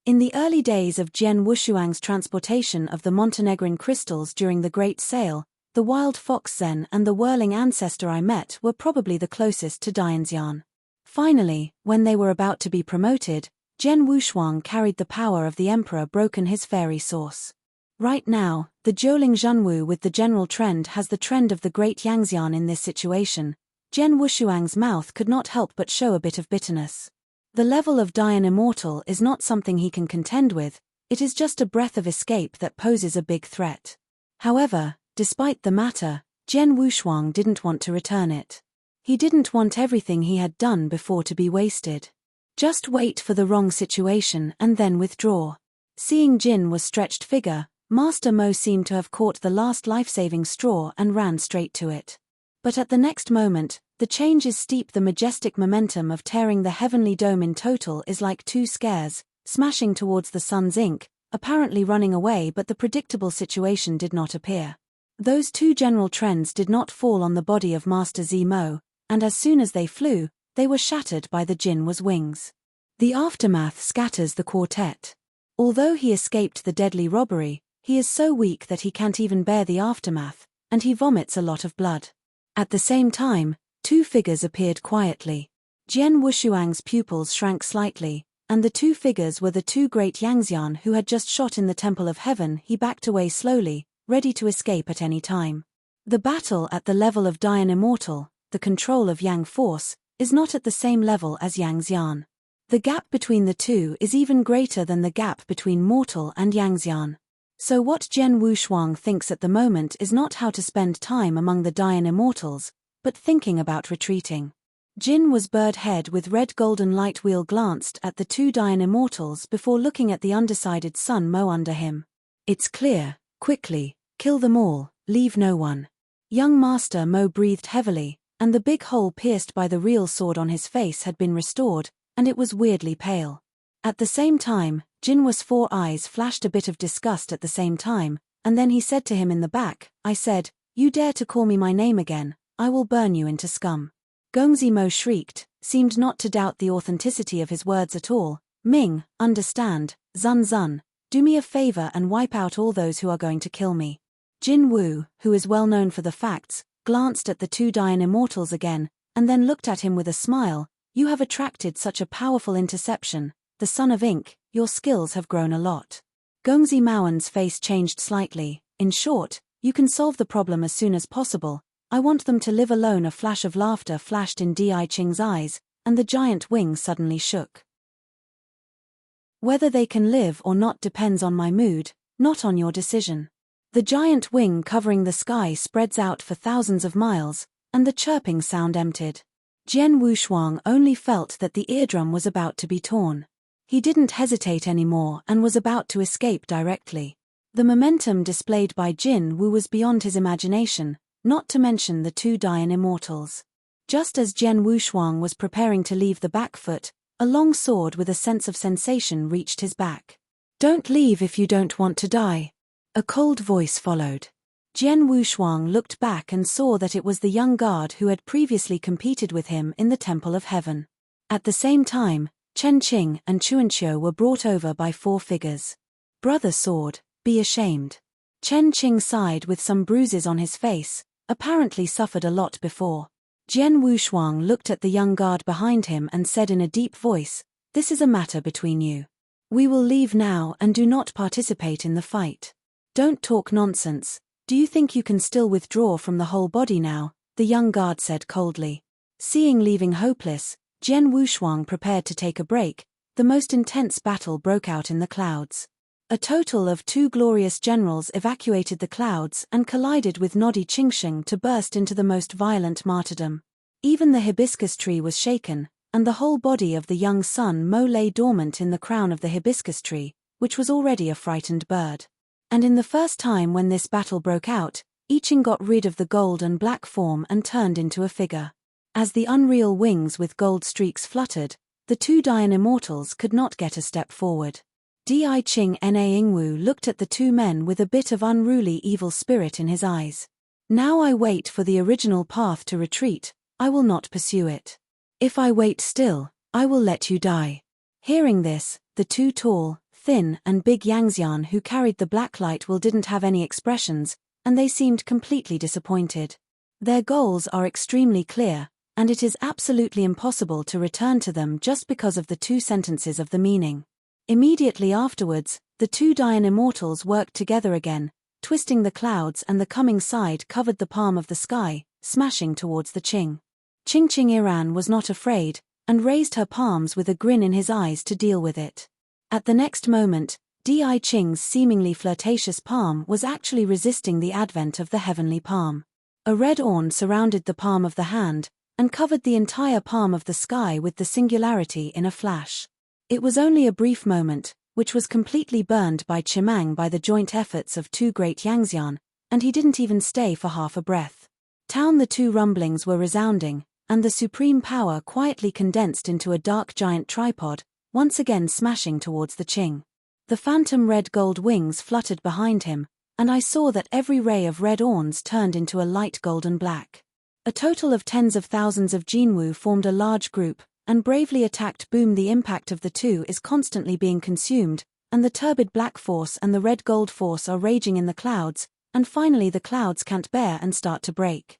In the early days of Jian Wushuang's transportation of the Montenegrin crystals during the Great Sale, the wild fox Zen and the whirling ancestor I met were probably the closest to Dayanxian. Finally, when they were about to be promoted, Jian Wushuang carried the power of the emperor broken his fairy source. Right now, the Jiuling Zhenwu with the general trend has the trend of the great Yangxian in this situation. Jian Wushuang's mouth could not help but show a bit of bitterness. The level of Dayan immortal is not something he can contend with, it is just a breath of escape that poses a big threat. However, despite the matter, Jian Wushuang didn't want to return it. He didn't want everything he had done before to be wasted. Just wait for the wrong situation and then withdraw. Seeing Jin was stretched figure, Master Mo seemed to have caught the last life-saving straw and ran straight to it. But at the next moment, the change is steep. The majestic momentum of tearing the heavenly dome in total is like 2 scares, smashing towards the sun's ink, apparently running away, but the predictable situation did not appear. Those 2 general trends did not fall on the body of Master Zimo, and as soon as they flew, they were shattered by the Jinwa's wings. The aftermath scatters the quartet. Although he escaped the deadly robbery, he is so weak that he can't even bear the aftermath, and he vomits a lot of blood. At the same time, 2 figures appeared quietly. Jian Wushuang's pupils shrank slightly, and the 2 figures were the 2 great Yangxian who had just shot in the Temple of Heaven. He backed away slowly, ready to escape at any time. The battle at the level of Dayan immortal, the control of Yang force, is not at the same level as Yangxian. The gap between the 2 is even greater than the gap between mortal and Yangxian. So what Jian Wushuang thinks at the moment is not how to spend time among the Dayan immortals, but thinking about retreating. Jin was bird head with red golden light wheel glanced at the 2 Dayan immortals before looking at the undecided son Mo under him. It's clear, quickly, kill them all, leave no one. Young Master Mo breathed heavily, and the big hole pierced by the real sword on his face had been restored, and it was weirdly pale. At the same time, Jinwa's 4 eyes flashed a bit of disgust at the same time, and then he said to him in the back, I said, you dare to call me my name again, I will burn you into scum. Gongzi Mo shrieked, seemed not to doubt the authenticity of his words at all. Ming, understand, Zun Zun, do me a favor and wipe out all those who are going to kill me. Jin Wu, who is well known for the facts, glanced at the two Dian immortals again, and then looked at him with a smile. You have attracted such a powerful interception, the son of ink, your skills have grown a lot. Gongzi Maoan's face changed slightly. In short, you can solve the problem as soon as possible. I want them to live alone. A flash of laughter flashed in Di Qing's eyes, and the giant wing suddenly shook. Whether they can live or not depends on my mood, not on your decision. The giant wing covering the sky spreads out for thousands of miles, and the chirping sound emptied. Jian Wushuang only felt that the eardrum was about to be torn. He didn't hesitate anymore and was about to escape directly. The momentum displayed by Jin Wu was beyond his imagination, not to mention the two Dian immortals. Just as Jian Wushuang was preparing to leave the back foot, a long sword with a sense of sensation reached his back. Don't leave if you don't want to die. A cold voice followed. Jian Wushuang looked back and saw that it was the young guard who had previously competed with him in the Temple of Heaven. At the same time, Chen Qing and Chuanqiu were brought over by four figures. Brother Sword, be ashamed. Chen Qing sighed with some bruises on his face, apparently suffered a lot before. Jian Wushuang looked at the young guard behind him and said in a deep voice, this is a matter between you. We will leave now and do not participate in the fight. Don't talk nonsense. Do you think you can still withdraw from the whole body now? The young guard said coldly. Seeing leaving hopeless, Jian Wushuang prepared to take a break. The most intense battle broke out in the clouds. A total of 2 glorious generals evacuated the clouds and collided with Nodi Qingsheng to burst into the most violent martyrdom. Even the hibiscus tree was shaken, and the whole body of the young Sun Mo lay dormant in the crown of the hibiscus tree, which was already a frightened bird. And in the first time when this battle broke out, I Ching got rid of the gold and black form and turned into a figure. As the unreal wings with gold streaks fluttered, the two Dian immortals could not get a step forward. Di Ching Na Ingwu looked at the two men with a bit of unruly evil spirit in his eyes. Now I wait for the original path to retreat, I will not pursue it. If I wait still, I will let you die. Hearing this, the two tall, thin and big Yangxian who carried the black light will didn't have any expressions, and they seemed completely disappointed. Their goals are extremely clear, and it is absolutely impossible to return to them just because of the two sentences of the meaning. Immediately afterwards, the two Dian immortals worked together again, twisting the clouds, and the coming side covered the palm of the sky, smashing towards the Qing. Qing Iran was not afraid, and raised her palms with a grin in his eyes to deal with it. At the next moment, Di Qing's seemingly flirtatious palm was actually resisting the advent of the heavenly palm. A red orn surrounded the palm of the hand, and covered the entire palm of the sky with the singularity in a flash. It was only a brief moment, which was completely burned by Chimang by the joint efforts of two great Yangxian, and he didn't even stay for half a breath. The two rumblings were resounding, and the supreme power quietly condensed into a dark giant tripod, once again smashing towards the Qing. The phantom red gold wings fluttered behind him, and I saw that every ray of red orns turned into a light golden black. A total of tens of thousands of Jinwu formed a large group, and bravely attacked. Boom! The impact of the two is constantly being consumed, and the turbid black force and the red gold force are raging in the clouds, and finally the clouds can't bear and start to break.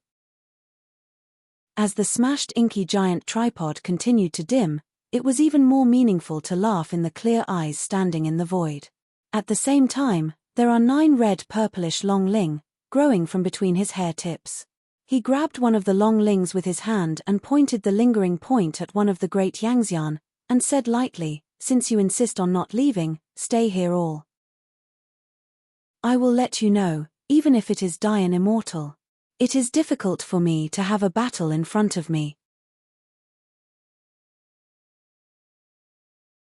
As the smashed inky giant tripod continued to dim, it was even more meaningful to laugh in the clear eyes standing in the void. At the same time, there are 9 red purplish long ling, growing from between his hair tips. He grabbed one of the long lings with his hand and pointed the lingering point at one of the great Yangxian, and said lightly, since you insist on not leaving, stay here all. I will let you know, even if it is Dian immortal. It is difficult for me to have a battle in front of me.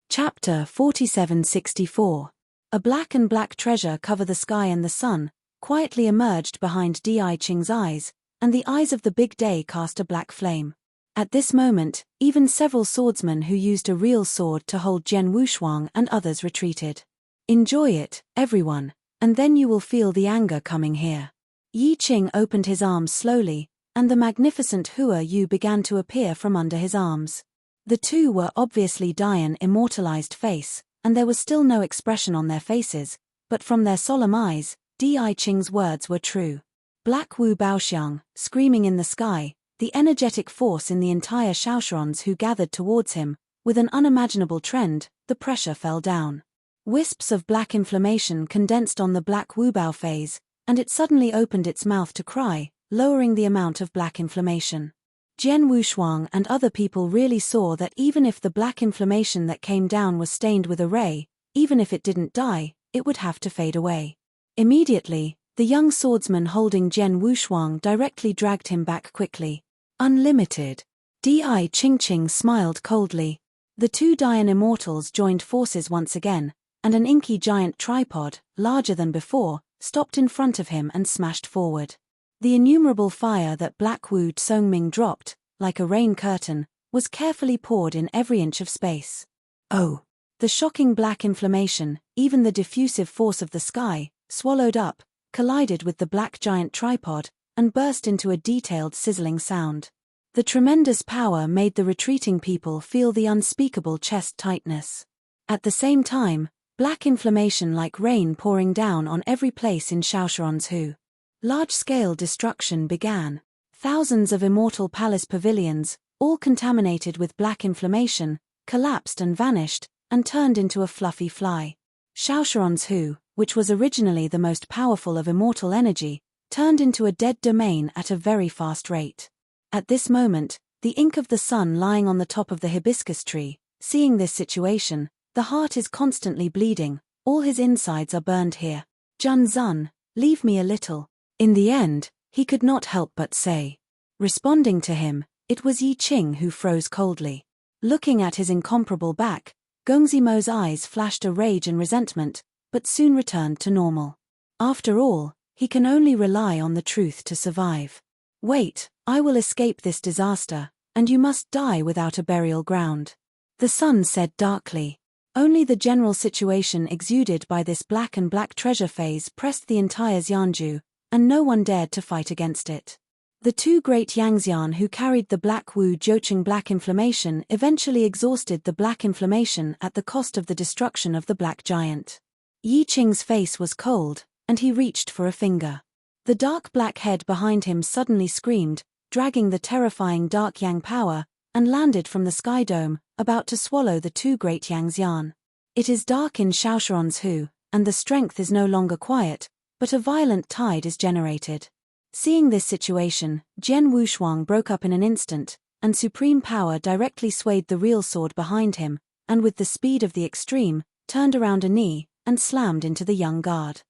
Chapter 4764. A black and black treasure cover the sky, and the sun quietly emerged behind Di Qing's eyes, and the eyes of the big day cast a black flame. At this moment, even several swordsmen who used a real sword to hold Jian Wushuang and others retreated. Enjoy it, everyone, and then you will feel the anger coming here. Yi Qing opened his arms slowly, and the magnificent Hua Yu began to appear from under his arms. The two were obviously Dian immortalized face, and there was still no expression on their faces, but from their solemn eyes, Di Qing's words were true. Black Wu Baoxiang, screaming in the sky, the energetic force in the entire Xiaoshuans who gathered towards him, with an unimaginable trend, the pressure fell down. Wisps of black inflammation condensed on the black Wu Bao phase, and it suddenly opened its mouth to cry, lowering the amount of black inflammation. Jian Wushuang and other people really saw that even if the black inflammation that came down was stained with a ray, even if it didn't die, it would have to fade away. Immediately, the young swordsman holding Jian Wushuang directly dragged him back quickly. Unlimited. Di Qingqing smiled coldly. The two Dian immortals joined forces once again, and an inky giant tripod, larger than before, stopped in front of him and smashed forward. The innumerable fire that Black Wu Tsongming dropped, like a rain curtain, was carefully poured in every inch of space. Oh! The shocking black inflammation, even the diffusive force of the sky, swallowed up, collided with the black giant tripod, and burst into a detailed sizzling sound. The tremendous power made the retreating people feel the unspeakable chest tightness. At the same time, black inflammation like rain pouring down on every place in Xiaoshuan's Hu. Large-scale destruction began. Thousands of immortal palace pavilions, all contaminated with black inflammation, collapsed and vanished, and turned into a fluffy fly. Xiaoshuan's Hu, which was originally the most powerful of immortal energy, turned into a dead domain at a very fast rate. At this moment, the ink of the sun lying on the top of the hibiscus tree, seeing this situation, the heart is constantly bleeding, all his insides are burned here. Jun Zun, leave me a little. In the end, he could not help but say. Responding to him, it was Yi Qing who froze coldly. Looking at his incomparable back, Gongzimo's eyes flashed a rage and resentment, but soon returned to normal. After all, he can only rely on the truth to survive. Wait, I will escape this disaster, and you must die without a burial ground. The sun said darkly. Only the general situation exuded by this black and black treasure phase pressed the entire Xianju, and no one dared to fight against it. The two great Yangxian who carried the Black Wu Zhouqing black inflammation eventually exhausted the black inflammation at the cost of the destruction of the black giant. Yi Qing's face was cold, and he reached for a finger. The dark black head behind him suddenly screamed, dragging the terrifying dark yang power, and landed from the sky dome, about to swallow the two great Yangxian. It is dark in Xiaoshuan's Hu, and the strength is no longer quiet, but a violent tide is generated. Seeing this situation, Jian Wushuang broke up in an instant, and supreme power directly swayed the real sword behind him, and with the speed of the extreme, turned around a knee, and slammed into the young guard.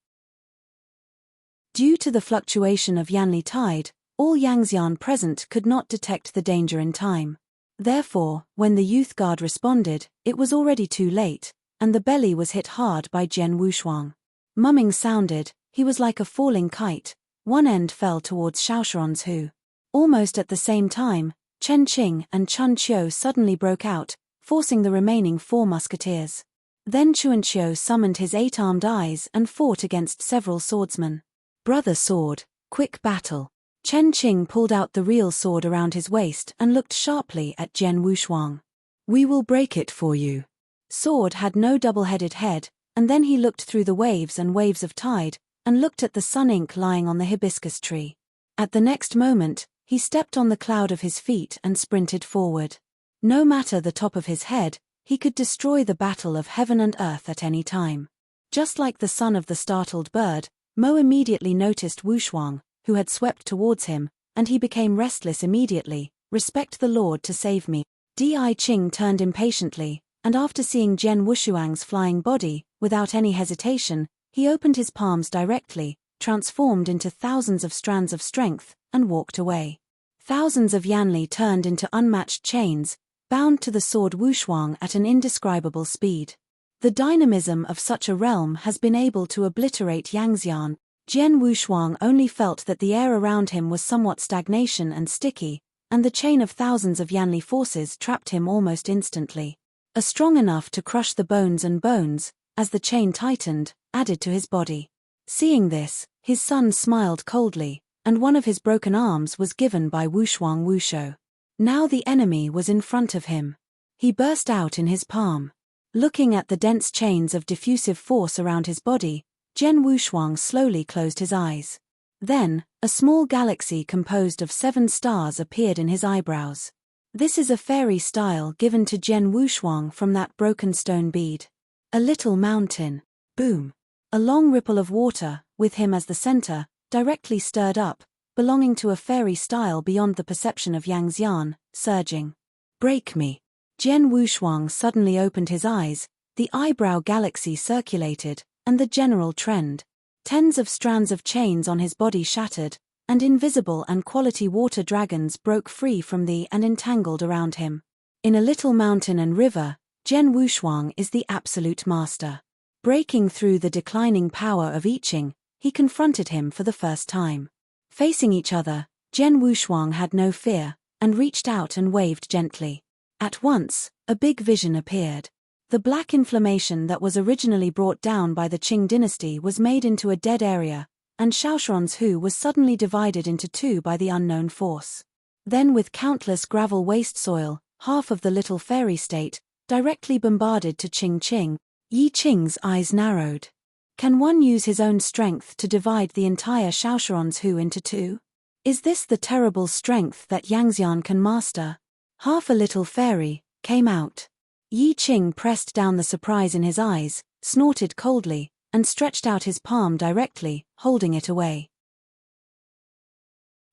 Due to the fluctuation of Yanli tide, all Yangxian present could not detect the danger in time. Therefore, when the youth guard responded, it was already too late, and the belly was hit hard by Jian Wushuang. Mumming sounded, he was like a falling kite, one end fell towards Xiaoshuan's Hu. Almost at the same time, Chen Qing and Chun Qiu suddenly broke out, forcing the remaining 4 musketeers. Then Chuanqiu summoned his 8-armed eyes and fought against several swordsmen. Brother sword, quick battle. Chen Qing pulled out the real sword around his waist and looked sharply at Jian Wushuang. We will break it for you. Sword had no double-headed head, and then he looked through the waves and waves of tide, and looked at the sun ink lying on the hibiscus tree. At the next moment, he stepped on the cloud of his feet and sprinted forward. No matter the top of his head, he could destroy the battle of heaven and earth at any time. Just like the son of the startled bird, Mo immediately noticed Wushuang, who had swept towards him, and he became restless immediately. Respect the Lord to save me. Di Qing turned impatiently, and after seeing Jian Wushuang's flying body, without any hesitation, he opened his palms directly, transformed into thousands of strands of strength, and walked away. Thousands of Yanli turned into unmatched chains, bound to the sword Wushuang at an indescribable speed. The dynamism of such a realm has been able to obliterate Yangxian. Jian Wushuang only felt that the air around him was somewhat stagnation and sticky, and the chain of thousands of Yanli forces trapped him almost instantly. Strong enough to crush the bones, as the chain tightened, added to his body. Seeing this, his son smiled coldly, and one of his broken arms was given by Wushuang Wusho. Now the enemy was in front of him. He burst out in his palm. Looking at the dense chains of diffusive force around his body, Jian Wushuang slowly closed his eyes. Then, a small galaxy composed of 7 stars appeared in his eyebrows. This is a fairy style given to Jian Wushuang from that broken stone bead. A little mountain. Boom. A long ripple of water, with him as the center, directly stirred up, belonging to a fairy style beyond the perception of Yang Xian, surging. Break me. Jian Wushuang suddenly opened his eyes, the eyebrow galaxy circulated, and the general trend. Tens of strands of chains on his body shattered, and invisible and quality water dragons broke free from and entangled around him. In a little mountain and river, Jian Wushuang is the absolute master. Breaking through the declining power of I Ching, he confronted him for the first time. Facing each other, Jian Wushuang had no fear, and reached out and waved gently. At once, a big vision appeared. The black inflammation that was originally brought down by the Qing dynasty was made into a dead area, and Xiaoshuan's Hu was suddenly divided into 2 by the unknown force. Then with countless gravel waste soil, half of the little fairy state, directly bombarded to Qing. Yi Qing's eyes narrowed. Can one use his own strength to divide the entire Xiaoshuan's Hu into 2? Is this the terrible strength that Yangxian can master? Half a little fairy came out. Yi Qing pressed down the surprise in his eyes, snorted coldly, and stretched out his palm directly, holding it away.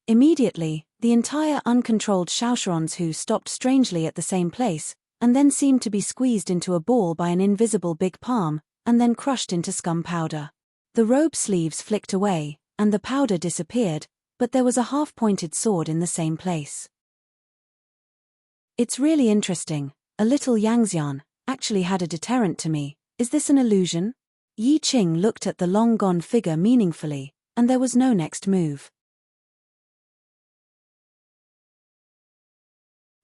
Immediately, the entire uncontrolled Xiaoshuan's Hu stopped strangely at the same place, and then seemed to be squeezed into a ball by an invisible big palm, and then crushed into scum powder. The robe sleeves flicked away, and the powder disappeared, but there was a half-pointed sword in the same place. It's really interesting. A little Yangxian actually had a deterrent to me. Is this an illusion? Yi Qing looked at the long-gone figure meaningfully, and there was no next move.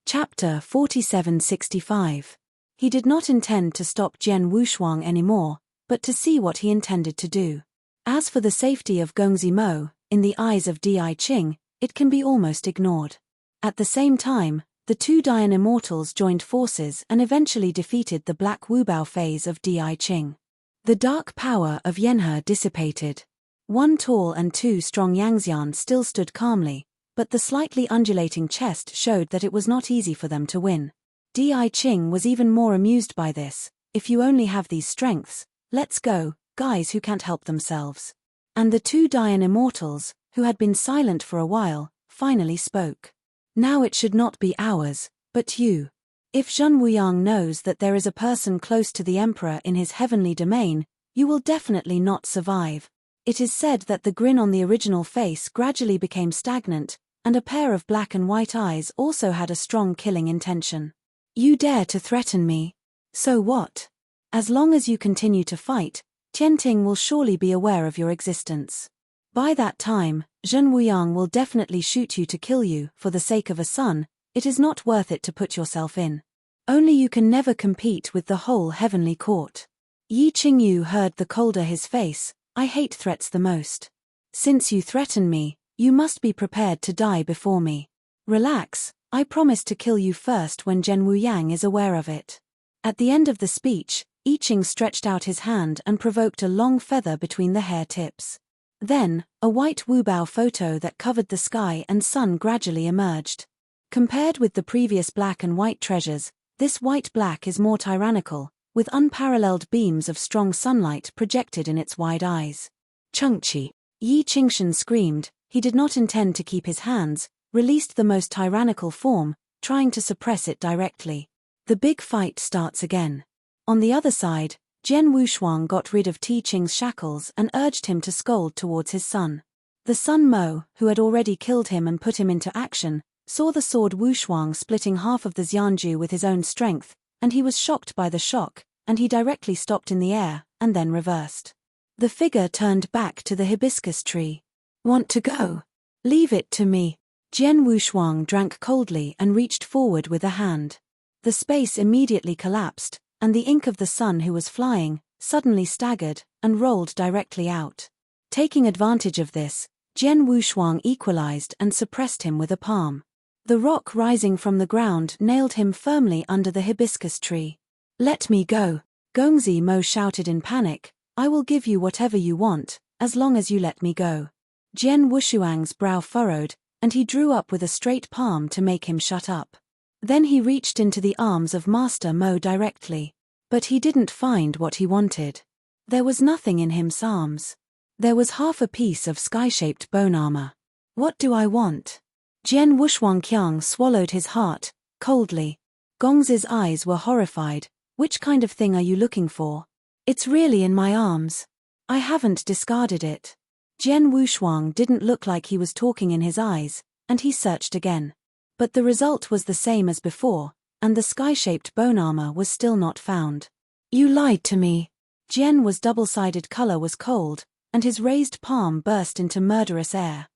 Chapter 4765. He did not intend to stop Jian Wushuang anymore, but to see what he intended to do. As for the safety of Gongzi Mo, in the eyes of Di Qing, it can be almost ignored. At the same time, the 2 Dian immortals joined forces and eventually defeated the Black Wubao phase of Di Qing. The dark power of Yanhe dissipated. 1 tall and 2 strong Yangxian still stood calmly, but the slightly undulating chest showed that it was not easy for them to win. Di Qing was even more amused by this. If you only have these strengths, let's go, guys who can't help themselves. And the 2 Dian immortals, who had been silent for a while, finally spoke. Now it should not be ours, but you. If Zhen Wuyang knows that there is a person close to the emperor in his heavenly domain, you will definitely not survive. It is said that the grin on the original face gradually became stagnant, and a pair of black and white eyes also had a strong killing intention. You dare to threaten me? So what? As long as you continue to fight, Tianting will surely be aware of your existence. By that time, Zhen Wuyang will definitely shoot you to kill you. For the sake of a son, it is not worth it to put yourself in. Only you can never compete with the whole heavenly court. Yi Qingyu heard the colder his face. I hate threats the most. Since you threaten me, you must be prepared to die before me. Relax, I promise to kill you first when Zhen Wuyang is aware of it. At the end of the speech, Yi Qing stretched out his hand and provoked a long feather between the hair tips. Then, a white Wubao photo that covered the sky and sun gradually emerged. Compared with the previous black and white treasures, this white-black is more tyrannical, with unparalleled beams of strong sunlight projected in its wide eyes. Chengqi. Yi Qingshan screamed. He did not intend to keep his hands, released the most tyrannical form, trying to suppress it directly. The big fight starts again. On the other side, Jian Wushuang got rid of Ti Qing's shackles and urged him to scold towards his son. The son Mo, who had already killed him and put him into action, saw the sword Wushuang splitting half of the Xianju with his own strength, and he was shocked by the shock, and he directly stopped in the air, and then reversed. The figure turned back to the hibiscus tree. Want to go? Leave it to me. Jian Wushuang drank coldly and reached forward with a hand. The space immediately collapsed, and the ink of the sun who was flying, suddenly staggered, and rolled directly out. Taking advantage of this, Jian Wushuang equalized and suppressed him with a palm. The rock rising from the ground nailed him firmly under the hibiscus tree. "Let me go," Gongzi Mo shouted in panic. "I will give you whatever you want, as long as you let me go." Jian Wushuang's brow furrowed, and he drew up with a straight palm to make him shut up. Then he reached into the arms of Master Mo directly. But he didn't find what he wanted. There was nothing in his arms. There was half a piece of sky-shaped bone armor. "What do I want?" Jian Wushuangqiang swallowed his heart, coldly. Gongzi's eyes were horrified. "Which kind of thing are you looking for?" "It's really in my arms. I haven't discarded it." Jian Wushuang didn't look like he was talking in his eyes, and he searched again. But the result was the same as before, and the sky-shaped bone armor was still not found. "You lied to me." Jian's double-sided color was cold, and his raised palm burst into murderous air.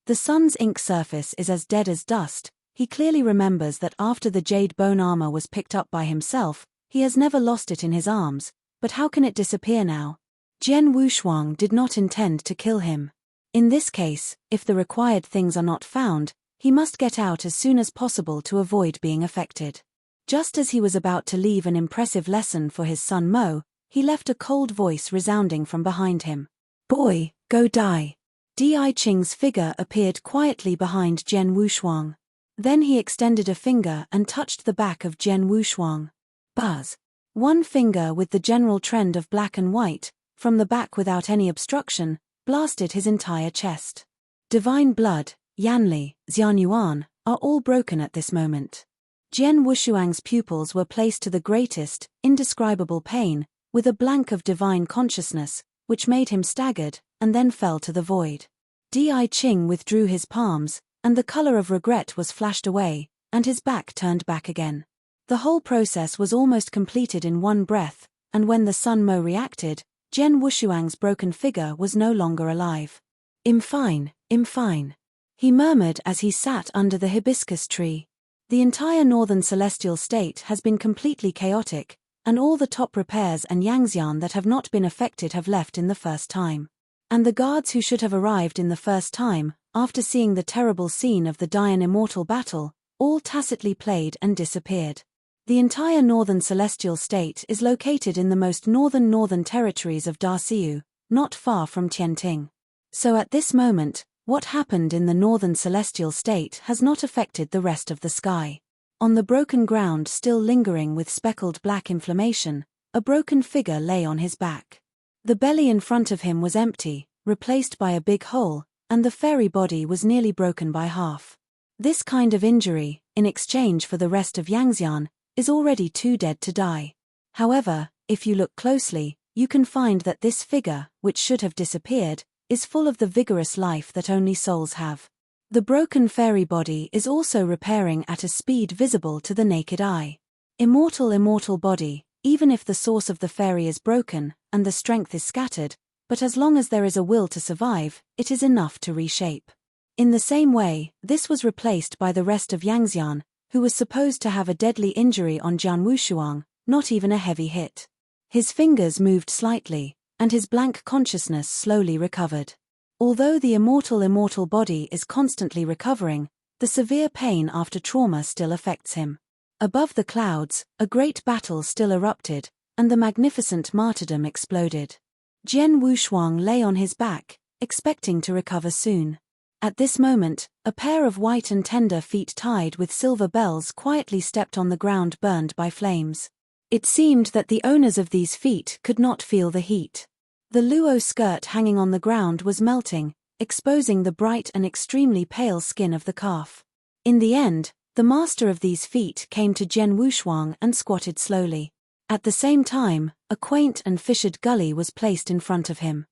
The sun's ink surface is as dead as dust. He clearly remembers that after the jade bone armor was picked up by himself, he has never lost it in his arms, but how can it disappear now? Jian Wushuang did not intend to kill him. In this case, if the required things are not found, he must get out as soon as possible to avoid being affected. Just as he was about to leave an impressive lesson for his son Mo, he left a cold voice resounding from behind him. "Boy, go die." Di Qing's figure appeared quietly behind Jian Wushuang. Then he extended a finger and touched the back of Jian Wushuang. Buzz. One finger with the general trend of black and white, from the back without any obstruction, blasted his entire chest. Divine blood, Yanli, Xianyuan, are all broken at this moment. Jian Wushuang's pupils were placed to the greatest, indescribable pain, with a blank of divine consciousness, which made him staggered, and then fell to the void. Di Qing withdrew his palms, and the color of regret was flashed away, and his back turned back again. The whole process was almost completed in one breath, and when the Sun Mo reacted, Jian Wushuang's broken figure was no longer alive. "I'm fine, I'm fine," he murmured as he sat under the hibiscus tree. The entire northern celestial state has been completely chaotic, and all the top repairs and Yangxian that have not been affected have left in the first time. And the guards who should have arrived in the first time, after seeing the terrible scene of the Dian Immortal battle, all tacitly played and disappeared. The entire northern celestial state is located in the most northern territories of Darciu, not far from Tianting. So at this moment, what happened in the northern celestial state has not affected the rest of the sky. On the broken ground, still lingering with speckled black inflammation, a broken figure lay on his back. The belly in front of him was empty, replaced by a big hole, and the fairy body was nearly broken by half. This kind of injury, in exchange for the rest of Yangxian, is already too dead to die. However, if you look closely, you can find that this figure, which should have disappeared, is full of the vigorous life that only souls have. The broken fairy body is also repairing at a speed visible to the naked eye. Immortal body, even if the source of the fairy is broken, and the strength is scattered, but as long as there is a will to survive, it is enough to reshape. In the same way, this was replaced by the rest of Yangxian, who was supposed to have a deadly injury on Jian Wushuang, not even a heavy hit. His fingers moved slightly, and his blank consciousness slowly recovered. Although the immortal body is constantly recovering, the severe pain after trauma still affects him. Above the clouds, a great battle still erupted, and the magnificent martyrdom exploded. Jian Wushuang lay on his back, expecting to recover soon. At this moment, a pair of white and tender feet tied with silver bells quietly stepped on the ground burned by flames. It seemed that the owners of these feet could not feel the heat. The luo skirt hanging on the ground was melting, exposing the bright and extremely pale skin of the calf. In the end, the master of these feet came to Jian Wushuang and squatted slowly. At the same time, a quaint and fissured gully was placed in front of him.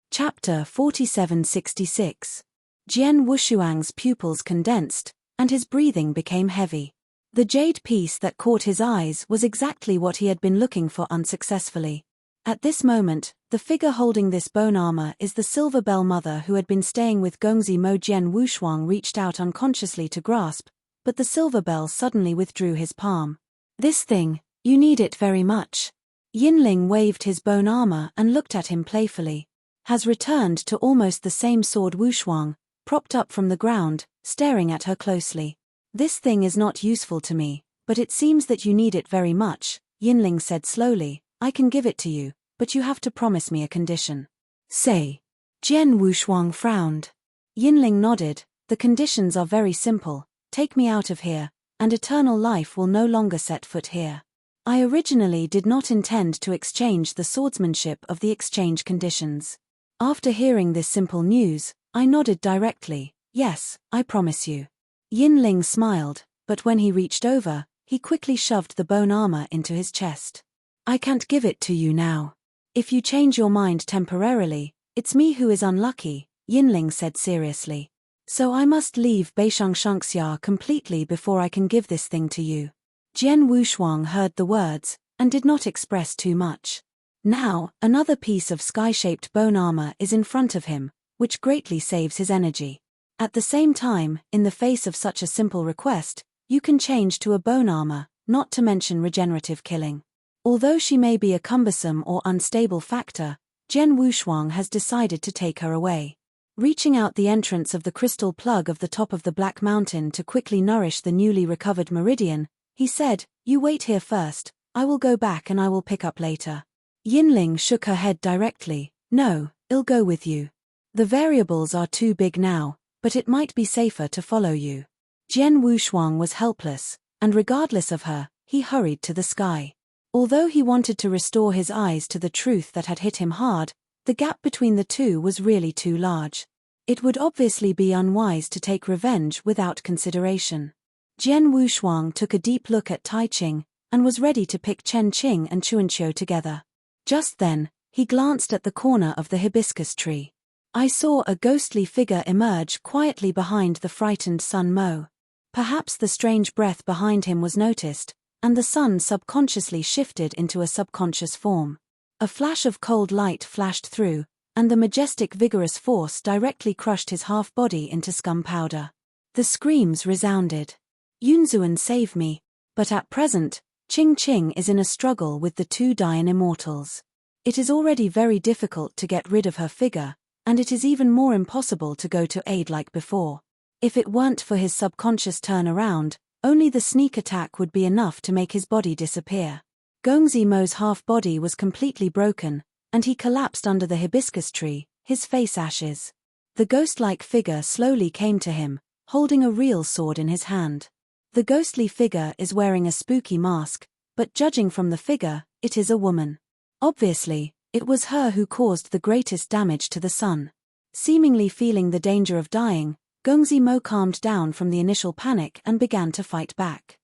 Chapter 4766. Jian Wushuang's pupils condensed, and his breathing became heavy. The jade piece that caught his eyes was exactly what he had been looking for unsuccessfully. At this moment, the figure holding this bone armor is the Silver Bell Mother who had been staying with Gongzi Mo. Jian Wushuang reached out unconsciously to grasp, but the Silver Bell suddenly withdrew his palm. "This thing, you need it very much." Yinling waved his bone armor and looked at him playfully. Has returned to almost the same sword Wushuang, propped up from the ground, staring at her closely. This thing is not useful to me, but it seems that you need it very much, Yinling said slowly. I can give it to you, but you have to promise me a condition. Say. Jian Wushuang frowned. Yinling nodded. The conditions are very simple. Take me out of here, and eternal life will no longer set foot here. I originally did not intend to exchange the swordsmanship of the exchange conditions. After hearing this simple news, I nodded directly. Yes, I promise you. Yinling smiled, but when he reached over, he quickly shoved the bone armor into his chest. I can't give it to you now. If you change your mind temporarily, it's me who is unlucky, Yinling said seriously. So I must leave Beishangshangxia completely before I can give this thing to you. Jian Wushuang heard the words, and did not express too much. Now, another piece of sky-shaped bone armor is in front of him, which greatly saves his energy. At the same time, in the face of such a simple request, you can change to a bone armor, not to mention regenerative killing. Although she may be a cumbersome or unstable factor, Jian Wushuang has decided to take her away. Reaching out the entrance of the crystal plug of the top of the Black Mountain to quickly nourish the newly recovered meridian, he said, You wait here first, I will go back and I will pick up later. Yinling shook her head directly. No, I'll go with you. The variables are too big now, but it might be safer to follow you. Jian Wushuang was helpless, and regardless of her, he hurried to the sky. Although he wanted to restore his eyes to the truth that had hit him hard, the gap between the two was really too large. It would obviously be unwise to take revenge without consideration. Jian Wushuang took a deep look at Tai Ching, and was ready to pick Chen Qing and Chuanqiu together. Just then, he glanced at the corner of the hibiscus tree. I saw a ghostly figure emerge quietly behind the frightened Sun Mo. Perhaps the strange breath behind him was noticed, and the sun subconsciously shifted into a subconscious form. A flash of cold light flashed through, and the majestic vigorous force directly crushed his half-body into scum powder. The screams resounded. Yunzuan, save me. But at present, Qing Qing is in a struggle with the two Dian immortals. It is already very difficult to get rid of her figure, and it is even more impossible to go to aid like before. If it weren't for his subconscious turnaround, only the sneak attack would be enough to make his body disappear. Gongzi Mo's half-body was completely broken, and he collapsed under the hibiscus tree, his face ashes. The ghost-like figure slowly came to him, holding a real sword in his hand. The ghostly figure is wearing a spooky mask, but judging from the figure, it is a woman. Obviously, it was her who caused the greatest damage to the sun. Seemingly feeling the danger of dying, Gongzi Mo calmed down from the initial panic and began to fight back.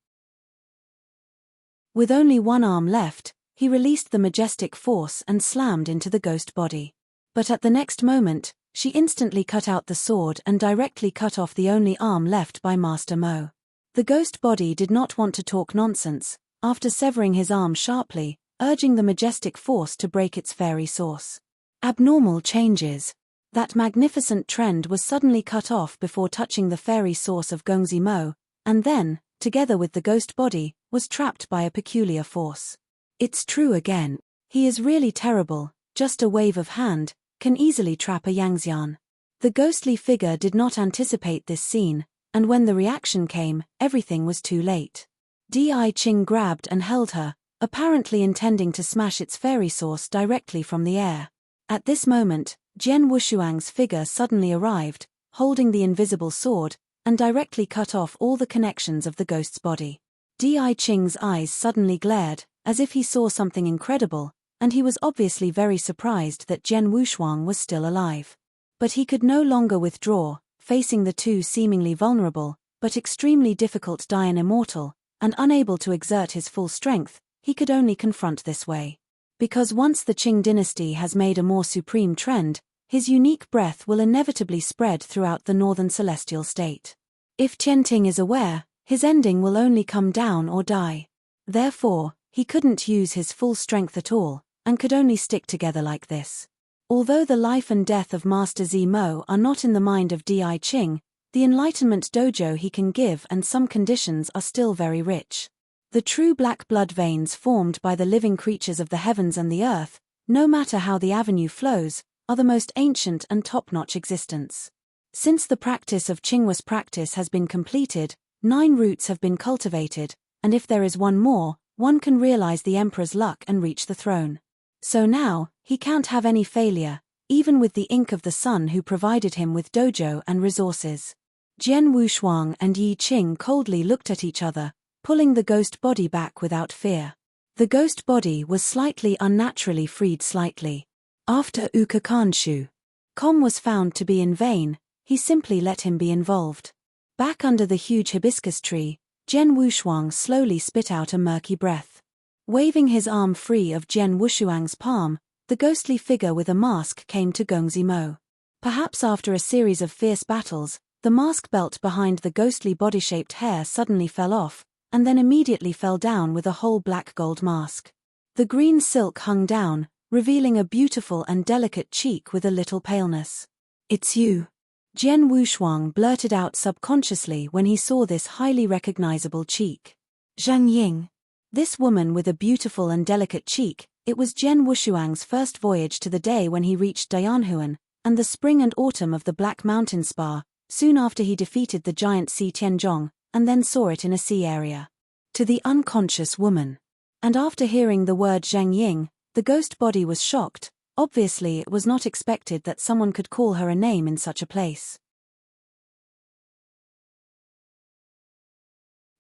With only one arm left, he released the majestic force and slammed into the ghost body. But at the next moment, she instantly cut out the sword and directly cut off the only arm left by Master Mo. The ghost body did not want to talk nonsense, after severing his arm sharply, urging the majestic force to break its fairy source. Abnormal changes. That magnificent trend was suddenly cut off before touching the fairy source of Gongzi Mo, and then, together with the ghost body, was trapped by a peculiar force. It's true again. He is really terrible, just a wave of hand, can easily trap a Yangxian. The ghostly figure did not anticipate this scene, and when the reaction came, everything was too late. Di Qing grabbed and held her, apparently intending to smash its fairy source directly from the air. At this moment, Jian Wushuang's figure suddenly arrived, holding the invisible sword, and directly cut off all the connections of the ghost's body. Di Qing's eyes suddenly glared, as if he saw something incredible, and he was obviously very surprised that Jian Wushuang was still alive. But he could no longer withdraw, facing the two seemingly vulnerable, but extremely difficult Dian immortal, and unable to exert his full strength, he could only confront this way. Because once the Qing dynasty has made a more supreme trend, his unique breath will inevitably spread throughout the northern celestial state. If Tianting is aware, his ending will only come down or die. Therefore, he couldn't use his full strength at all, and could only stick together like this. Although the life and death of Master Zimo are not in the mind of Di Qing, the enlightenment dojo he can give and some conditions are still very rich. The true black blood veins formed by the living creatures of the heavens and the earth, no matter how the avenue flows, are the most ancient and top-notch existence. Since the practice of Qingwas practice has been completed, 9 roots have been cultivated, and if there is one more, one can realize the emperor's luck and reach the throne. So now, he can't have any failure, even with the ink of the sun who provided him with dojo and resources. Jian Wushuang and Yi Qing coldly looked at each other, pulling the ghost body back without fear. The ghost body was slightly unnaturally freed slightly. After Ukakanshu Com was found to be in vain, he simply let him be involved. Back under the huge hibiscus tree, Jian Wushuang slowly spit out a murky breath. Waving his arm free of Jian Wushuang's palm, the ghostly figure with a mask came to Gongzi Mo. Perhaps after a series of fierce battles, the mask belt behind the ghostly body-shaped hair suddenly fell off, and then immediately fell down with a whole black gold mask. The green silk hung down, revealing a beautiful and delicate cheek with a little paleness. "It's you," Jian Wushuang blurted out subconsciously when he saw this highly recognizable cheek. Zhang Ying. This woman with a beautiful and delicate cheek, it was Jian Wushuang's first voyage to the day when he reached Dianhuan, and the spring and autumn of the Black Mountain Spa, soon after he defeated the giant Sea Tianzhong, and then saw it in a sea area. To the unconscious woman. And after hearing the word Zhang Ying, the ghost body was shocked. Obviously it was not expected that someone could call her a name in such a place.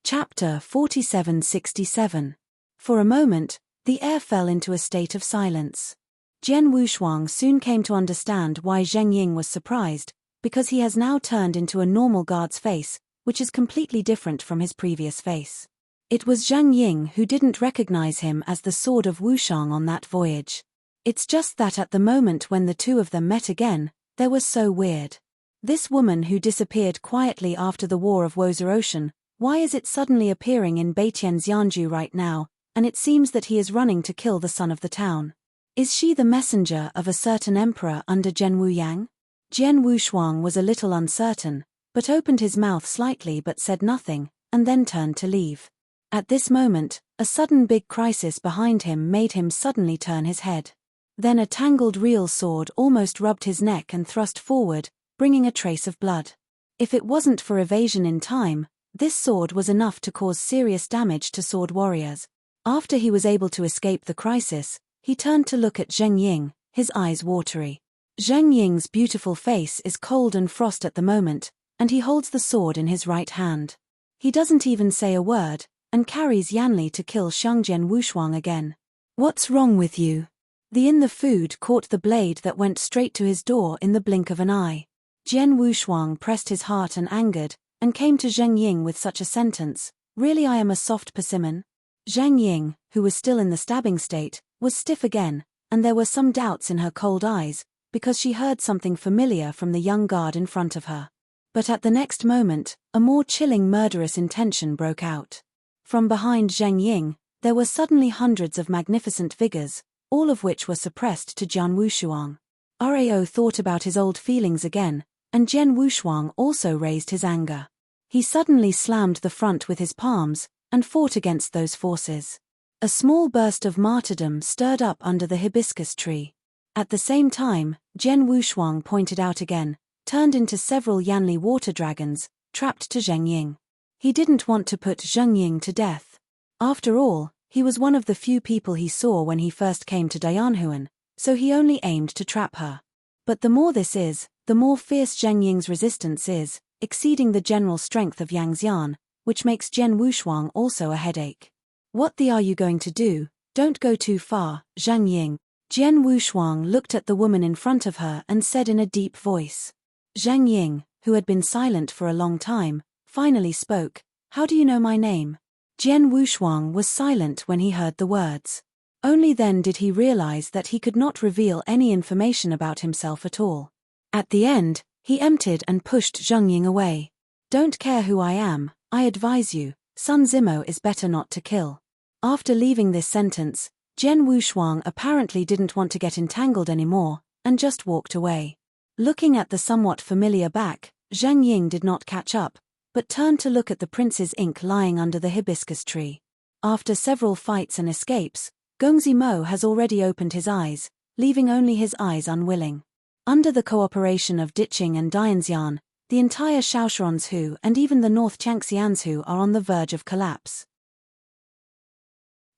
Chapter 4767. For a moment, the air fell into a state of silence. Jian Wushuang soon came to understand why Zhang Ying was surprised, because he has now turned into a normal guard's face, which is completely different from his previous face. It was Zhang Ying who didn't recognize him as the sword of Wushang on that voyage. It's just that at the moment when the two of them met again, they were so weird. This woman who disappeared quietly after the War of Wozer-Ocean, why is it suddenly appearing in Beitian's Yanju right now, and it seems that he is running to kill the son of the town? Is she the messenger of a certain emperor under Zhen Wuyang? Jian Wushuang was a little uncertain, but opened his mouth slightly but said nothing, and then turned to leave. At this moment, a sudden big crisis behind him made him suddenly turn his head. Then a tangled real sword almost rubbed his neck and thrust forward, bringing a trace of blood. If it wasn't for evasion in time, this sword was enough to cause serious damage to sword warriors. After he was able to escape the crisis, he turned to look at Zhang Ying, his eyes watery. Zhang Ying's beautiful face is cold and frost at the moment, and he holds the sword in his right hand. He doesn't even say a word, and carries Yanli to kill Jian Wushuang again. "What's wrong with you?" The food caught the blade that went straight to his door in the blink of an eye. Jian Wushuang pressed his heart and angered, and came to Zhang Ying with such a sentence, "Really I am a soft persimmon?" Zhang Ying, who was still in the stabbing state, was stiff again, and there were some doubts in her cold eyes, because she heard something familiar from the young guard in front of her. But at the next moment, a more chilling murderous intention broke out. From behind Zhang Ying, there were suddenly hundreds of magnificent figures, all of which were suppressed to Jian Wushuang. Rao thought about his old feelings again, and Jian Wushuang also raised his anger. He suddenly slammed the front with his palms, and fought against those forces. A small burst of martyrdom stirred up under the hibiscus tree. At the same time, Jian Wushuang pointed out again, turned into several Yanli water dragons, trapped to Zhang Ying. He didn't want to put Zhang Ying to death. After all, he was one of the few people he saw when he first came to Dianhuan, so he only aimed to trap her. But the more this is, the more fierce Zhang Ying's resistance is, exceeding the general strength of Yang Xian, which makes Jian Wushuang also a headache. "What are you going to do? Don't go too far, Zhang Ying." Jian Wushuang looked at the woman in front of her and said in a deep voice. Zhang Ying, who had been silent for a long time, finally spoke, "How do you know my name?" Jian Wushuang was silent when he heard the words. Only then did he realize that he could not reveal any information about himself at all. At the end, he emptied and pushed Zhang Ying away. "Don't care who I am, I advise you, Sun Zimo is better not to kill." After leaving this sentence, Jian Wushuang apparently didn't want to get entangled anymore, and just walked away. Looking at the somewhat familiar back, Zhang Ying did not catch up, but turned to look at the prince's ink lying under the hibiscus tree. After several fights and escapes, Gongzi Mo has already opened his eyes, leaving only his eyes unwilling. Under the cooperation of Diqing and Dianxian, the entire Shaoshuanshu and even the North Jiangxianshu are on the verge of collapse.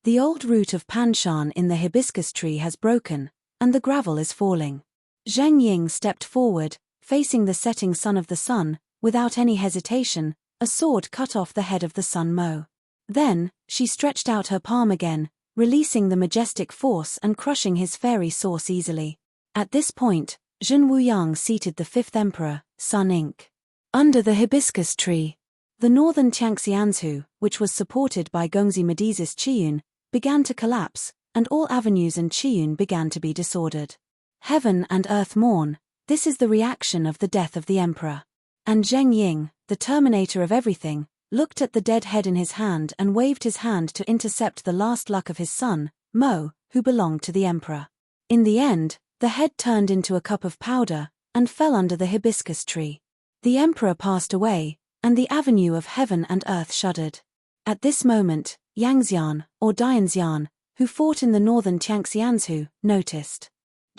The old root of Panshan in the hibiscus tree has broken, and the gravel is falling. Zheng Ying stepped forward, facing the setting sun of the sun, without any hesitation. A sword cut off the head of the Sun Mo. Then, she stretched out her palm again, releasing the majestic force and crushing his fairy source easily. At this point, Zhen Wuyang seated the fifth emperor, Sun Inc. Under the hibiscus tree. The northern Jiangxianshu, which was supported by Gongzi Medizis Qiyun, began to collapse, and all avenues and Qiyun began to be disordered. Heaven and earth mourn. This is the reaction of the death of the emperor. And Zheng Ying, the terminator of everything, looked at the dead head in his hand and waved his hand to intercept the last luck of his son, Mo, who belonged to the emperor. In the end, the head turned into a cup of powder, and fell under the hibiscus tree. The emperor passed away, and the avenue of heaven and earth shuddered. At this moment, Yangxian, or Dianxian, who fought in the northern Jiangxianshu, noticed.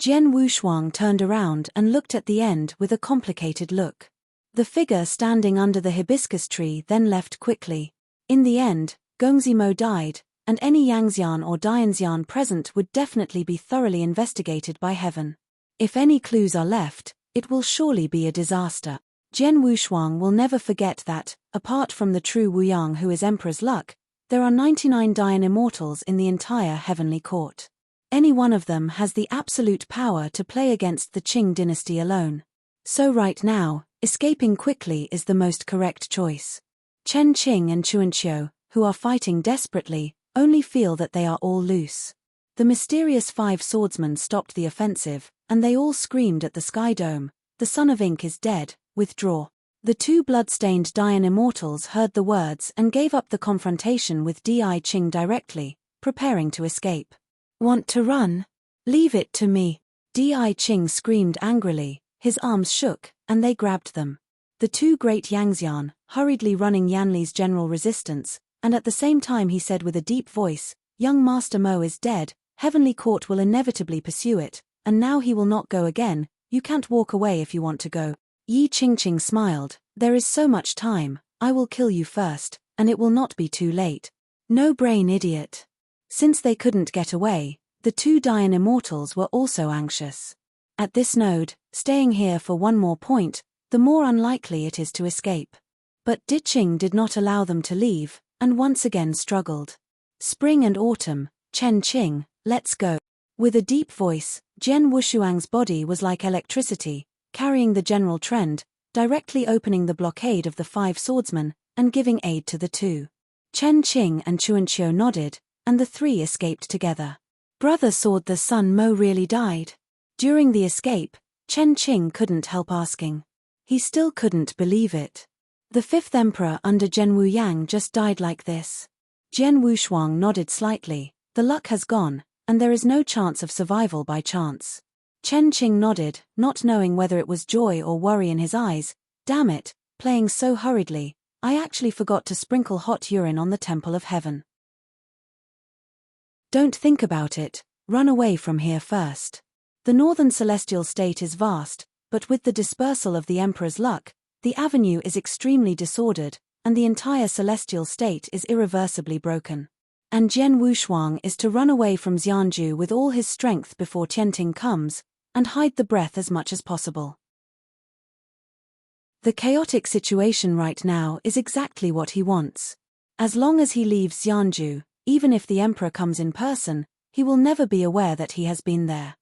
Jian Wushuang turned around and looked at the end with a complicated look. The figure standing under the hibiscus tree then left quickly. In the end, Gongzi Mo died, and any Yangxian or Dianxian present would definitely be thoroughly investigated by heaven. If any clues are left, it will surely be a disaster. Jian Wushuang will never forget that, apart from the true Wuyang who is Emperor's luck, there are 99 Dian immortals in the entire heavenly court. Any one of them has the absolute power to play against the Qing dynasty alone. So right now, escaping quickly is the most correct choice. Chen Qing and Chuanqiu, who are fighting desperately, only feel that they are all loose. The mysterious 5 swordsmen stopped the offensive, and they all screamed at the sky dome, "The son of ink is dead, withdraw." The 2 blood-stained Dian immortals heard the words and gave up the confrontation with Di Qing directly, preparing to escape. "Want to run? Leave it to me." Di Qing screamed angrily, his arms shook, and they grabbed them. The 2 great Yangxian, hurriedly running Yanli's general resistance, and at the same time he said with a deep voice, "Young Master Mo is dead, heavenly court will inevitably pursue it, and now he will not go again, you can't walk away if you want to go." Yi Qingqing smiled, "There is so much time, I will kill you first, and it will not be too late." No brain idiot. Since they couldn't get away, the 2 Dian immortals were also anxious. At this node, staying here for one more point, the more unlikely it is to escape. But Diqing did not allow them to leave, and once again struggled. "Spring and autumn, Chen Qing, let's go." With a deep voice, Jian Wushuang's body was like electricity, carrying the general trend, directly opening the blockade of the 5 swordsmen, and giving aid to the 2. Chen Qing and Chuanqiu nodded, and the 3 escaped together. Brother Sword the Sun Mo really died. During the escape, Chen Qing couldn't help asking. He still couldn't believe it. The 5th emperor under Zhen Wuyang just died like this. Jian Wushuang nodded slightly. The luck has gone, and there is no chance of survival by chance. Chen Qing nodded, not knowing whether it was joy or worry in his eyes. "Damn it, playing so hurriedly, I actually forgot to sprinkle hot urine on the temple of heaven." "Don't think about it, run away from here first." The northern celestial state is vast, but with the dispersal of the emperor's luck, the avenue is extremely disordered, and the entire celestial state is irreversibly broken. And Jian Wushuang is to run away from Xianju with all his strength before Tianting comes, and hide the breath as much as possible. The chaotic situation right now is exactly what he wants. As long as he leaves Xianju, even if the emperor comes in person, he will never be aware that he has been there.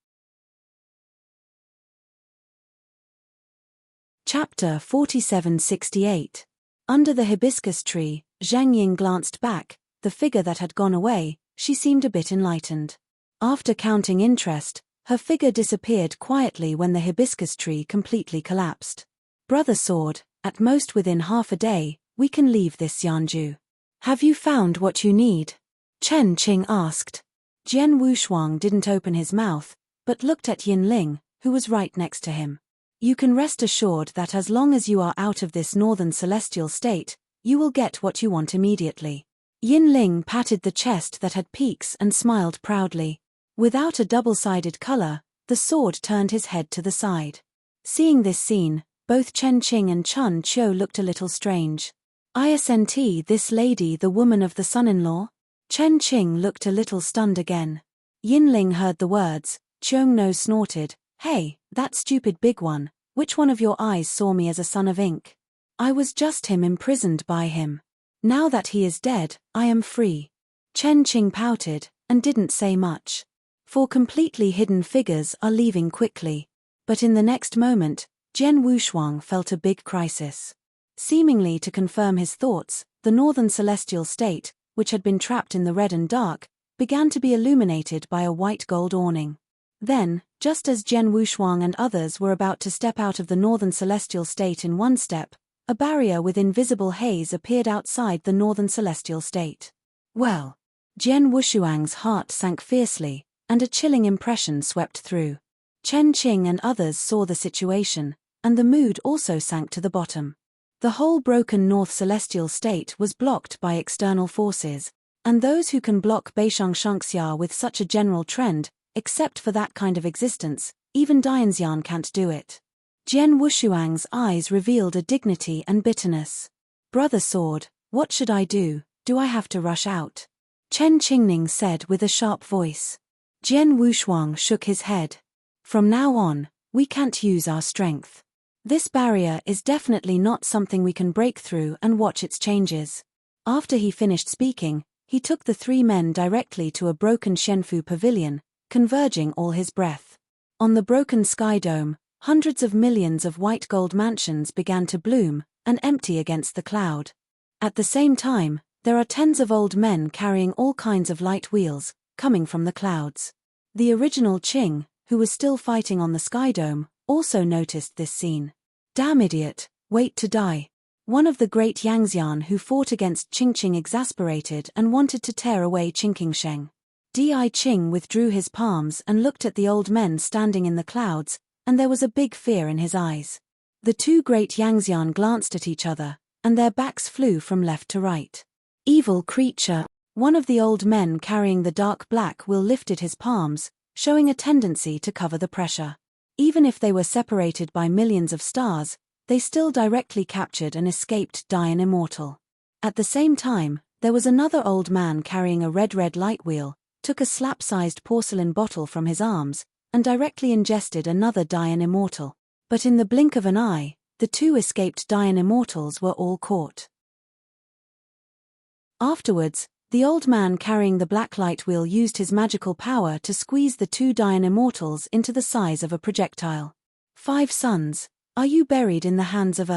Chapter 4768. Under the hibiscus tree, Zhang Ying glanced back. The figure that had gone away, she seemed a bit enlightened. After counting interest, her figure disappeared quietly when the hibiscus tree completely collapsed. "Brother Sword, at most within half a day, we can leave this Xianju. Have you found what you need?" Chen Qing asked. Jian Wushuang didn't open his mouth, but looked at Yin Ling, who was right next to him. "You can rest assured that as long as you are out of this northern celestial state, you will get what you want immediately." Yinling patted the chest that had peaks and smiled proudly. Without a double-sided color, the sword turned his head to the side. Seeing this scene, both Chen Qing and Chun Chiu looked a little strange. Isn't this lady the woman of the son-in-law? Chen Qing looked a little stunned again. Yinling heard the words. Cheung No snorted. Hey, that stupid big one, which one of your eyes saw me as a son of ink? I was just him imprisoned by him. Now that he is dead, I am free. Chen Qing pouted, and didn't say much. Four completely hidden figures are leaving quickly. But in the next moment, Jian Wushuang felt a big crisis. Seemingly to confirm his thoughts, the northern celestial state, which had been trapped in the red and dark, began to be illuminated by a white gold awning. Then, just as Jian Wushuang and others were about to step out of the northern celestial state in one step, a barrier with invisible haze appeared outside the northern celestial state. Well, Jian Wushuang's heart sank fiercely, and a chilling impression swept through. Chen Qing and others saw the situation, and the mood also sank to the bottom. The whole broken north celestial state was blocked by external forces, and those who can block Beishang Shangxia with such a general trend, except for that kind of existence, even Dianxian can't do it. Jian Wushuang's eyes revealed a dignity and bitterness. Brother Sword, what should I do? Do I have to rush out? Chen Qingning said with a sharp voice. Jian Wushuang shook his head. From now on, we can't use our strength. This barrier is definitely not something we can break through and watch its changes. After he finished speaking, he took the three men directly to a broken Shenfu pavilion, converging all his breath. On the broken sky dome, hundreds of millions of white gold mansions began to bloom and empty against the cloud. At the same time, there are tens of old men carrying all kinds of light wheels, coming from the clouds. The original Qing, who was still fighting on the sky dome, also noticed this scene. Damn idiot, wait to die. One of the great Yangxian who fought against Qingqing exasperated and wanted to tear away Qingqingsheng. Di Qing withdrew his palms and looked at the old men standing in the clouds, and there was a big fear in his eyes. The two great Yangxian glanced at each other, and their backs flew from left to right. Evil creature. One of the old men carrying the dark black wheel lifted his palms, showing a tendency to cover the pressure. Even if they were separated by millions of stars, they still directly captured and escaped Dian Immortal. At the same time, there was another old man carrying a red light wheel, took a slap-sized porcelain bottle from his arms, and directly ingested another Dian Immortal. But in the blink of an eye, the two escaped Dian Immortals were all caught. Afterwards, the old man carrying the black light wheel used his magical power to squeeze the two Dian Immortals into the size of a projectile. 5 sons, are you buried in the hands of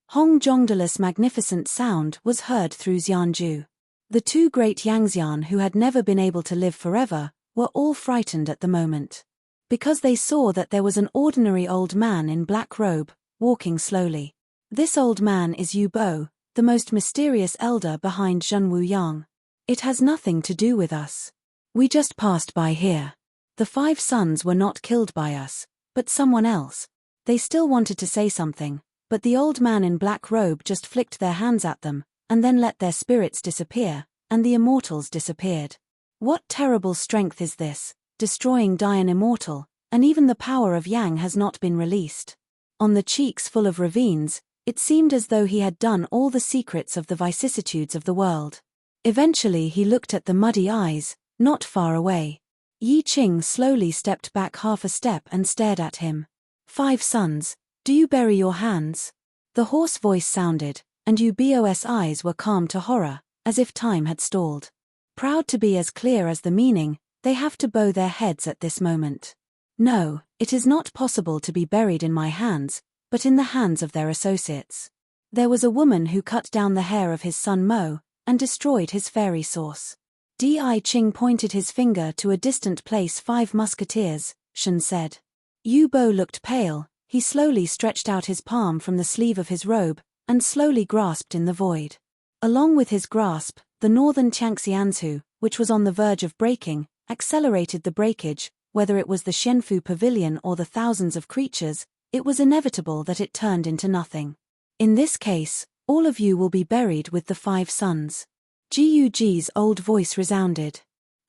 Hong Zhongdala's magnificent sound was heard through Xianju. The two great Yangxian who had never been able to live forever, were all frightened at the moment. Because they saw that there was an ordinary old man in black robe, walking slowly. This old man is Yu Bo, the most mysterious elder behind Zhenwu Yang. It has nothing to do with us. We just passed by here. The 5 sons were not killed by us, but someone else. They still wanted to say something, but the old man in black robe just flicked their hands at them, and then let their spirits disappear, and the immortals disappeared. What terrible strength is this, destroying Dian Immortal, and even the power of Yang has not been released. On the cheeks full of ravines, it seemed as though he had done all the secrets of the vicissitudes of the world. Eventually he looked at the muddy eyes, not far away. Yi Qing slowly stepped back half a step and stared at him. 5 sons, do you bury your hands? The hoarse voice sounded, and Yu Bo's eyes were calm to horror, as if time had stalled. Proud to be as clear as the meaning, they have to bow their heads at this moment. No, it is not possible to be buried in my hands, but in the hands of their associates. There was a woman who cut down the hair of his son Mo, and destroyed his fairy source. Di Qing pointed his finger to a distant place. 5 musketeers, Shen said. Yu Bo looked pale, he slowly stretched out his palm from the sleeve of his robe, and slowly grasped in the void. Along with his grasp, the northern Tiangxianzu, which was on the verge of breaking, accelerated the breakage. Whether it was the Shenfu pavilion or the thousands of creatures, it was inevitable that it turned into nothing. In this case, all of you will be buried with the 5 sons. Gug's old voice resounded.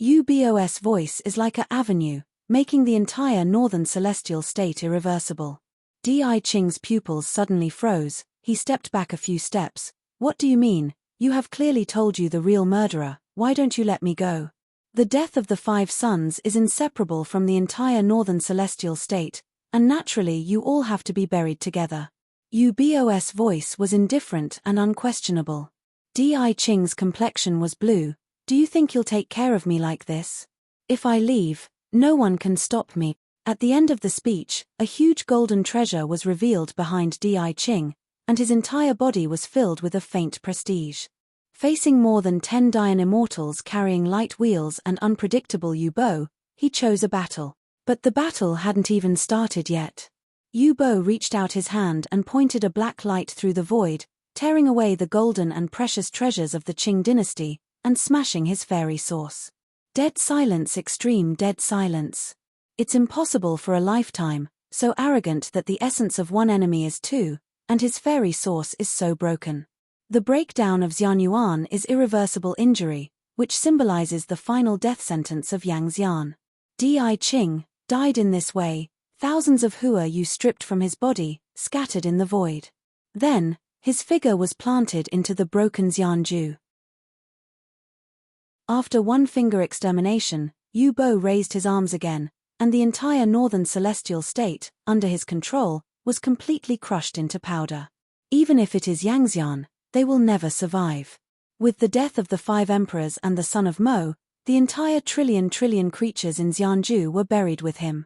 Ubos voice is like a avenue, making the entire northern celestial state irreversible. Di Qing's pupils suddenly froze. He stepped back a few steps. What do you mean? You have clearly told you the real murderer. Why don't you let me go? The death of the 5 sons is inseparable from the entire northern celestial state, and naturally you all have to be buried together. Ubos voice was indifferent and unquestionable. Di Qing's complexion was blue. Do you think you'll take care of me like this? If I leave, no one can stop me. At the end of the speech, a huge golden treasure was revealed behind Di Qing, and his entire body was filled with a faint prestige. Facing more than 10 Dian immortals carrying light wheels and unpredictable Ubo, he chose a battle. But the battle hadn't even started yet. Ubo reached out his hand and pointed a black light through the void, tearing away the golden and precious treasures of the Qing dynasty, and smashing his fairy source. Dead silence, extreme dead silence. It's impossible for a lifetime, so arrogant that the essence of one enemy is 2, and his fairy source is so broken. The breakdown of Xianyuan is irreversible injury, which symbolizes the final death sentence of Yang Xian. Di Qing died in this way, thousands of Hua Yu stripped from his body, scattered in the void. Then, his figure was planted into the broken Xianju. After one finger extermination, Ubo raised his arms again, and the entire northern celestial state, under his control, was completely crushed into powder. Even if it is Yangxian, they will never survive. With the death of the 5 emperors and the son of Mo, the entire trillion creatures in Xianju were buried with him.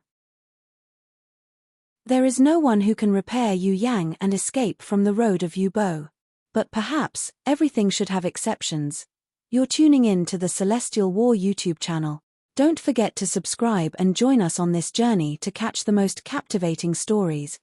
There is no one who can repair Yu Yang and escape from the road of Ubo. But perhaps, everything should have exceptions. You're tuning in to the Celestial War YouTube channel. Don't forget to subscribe and join us on this journey to catch the most captivating stories.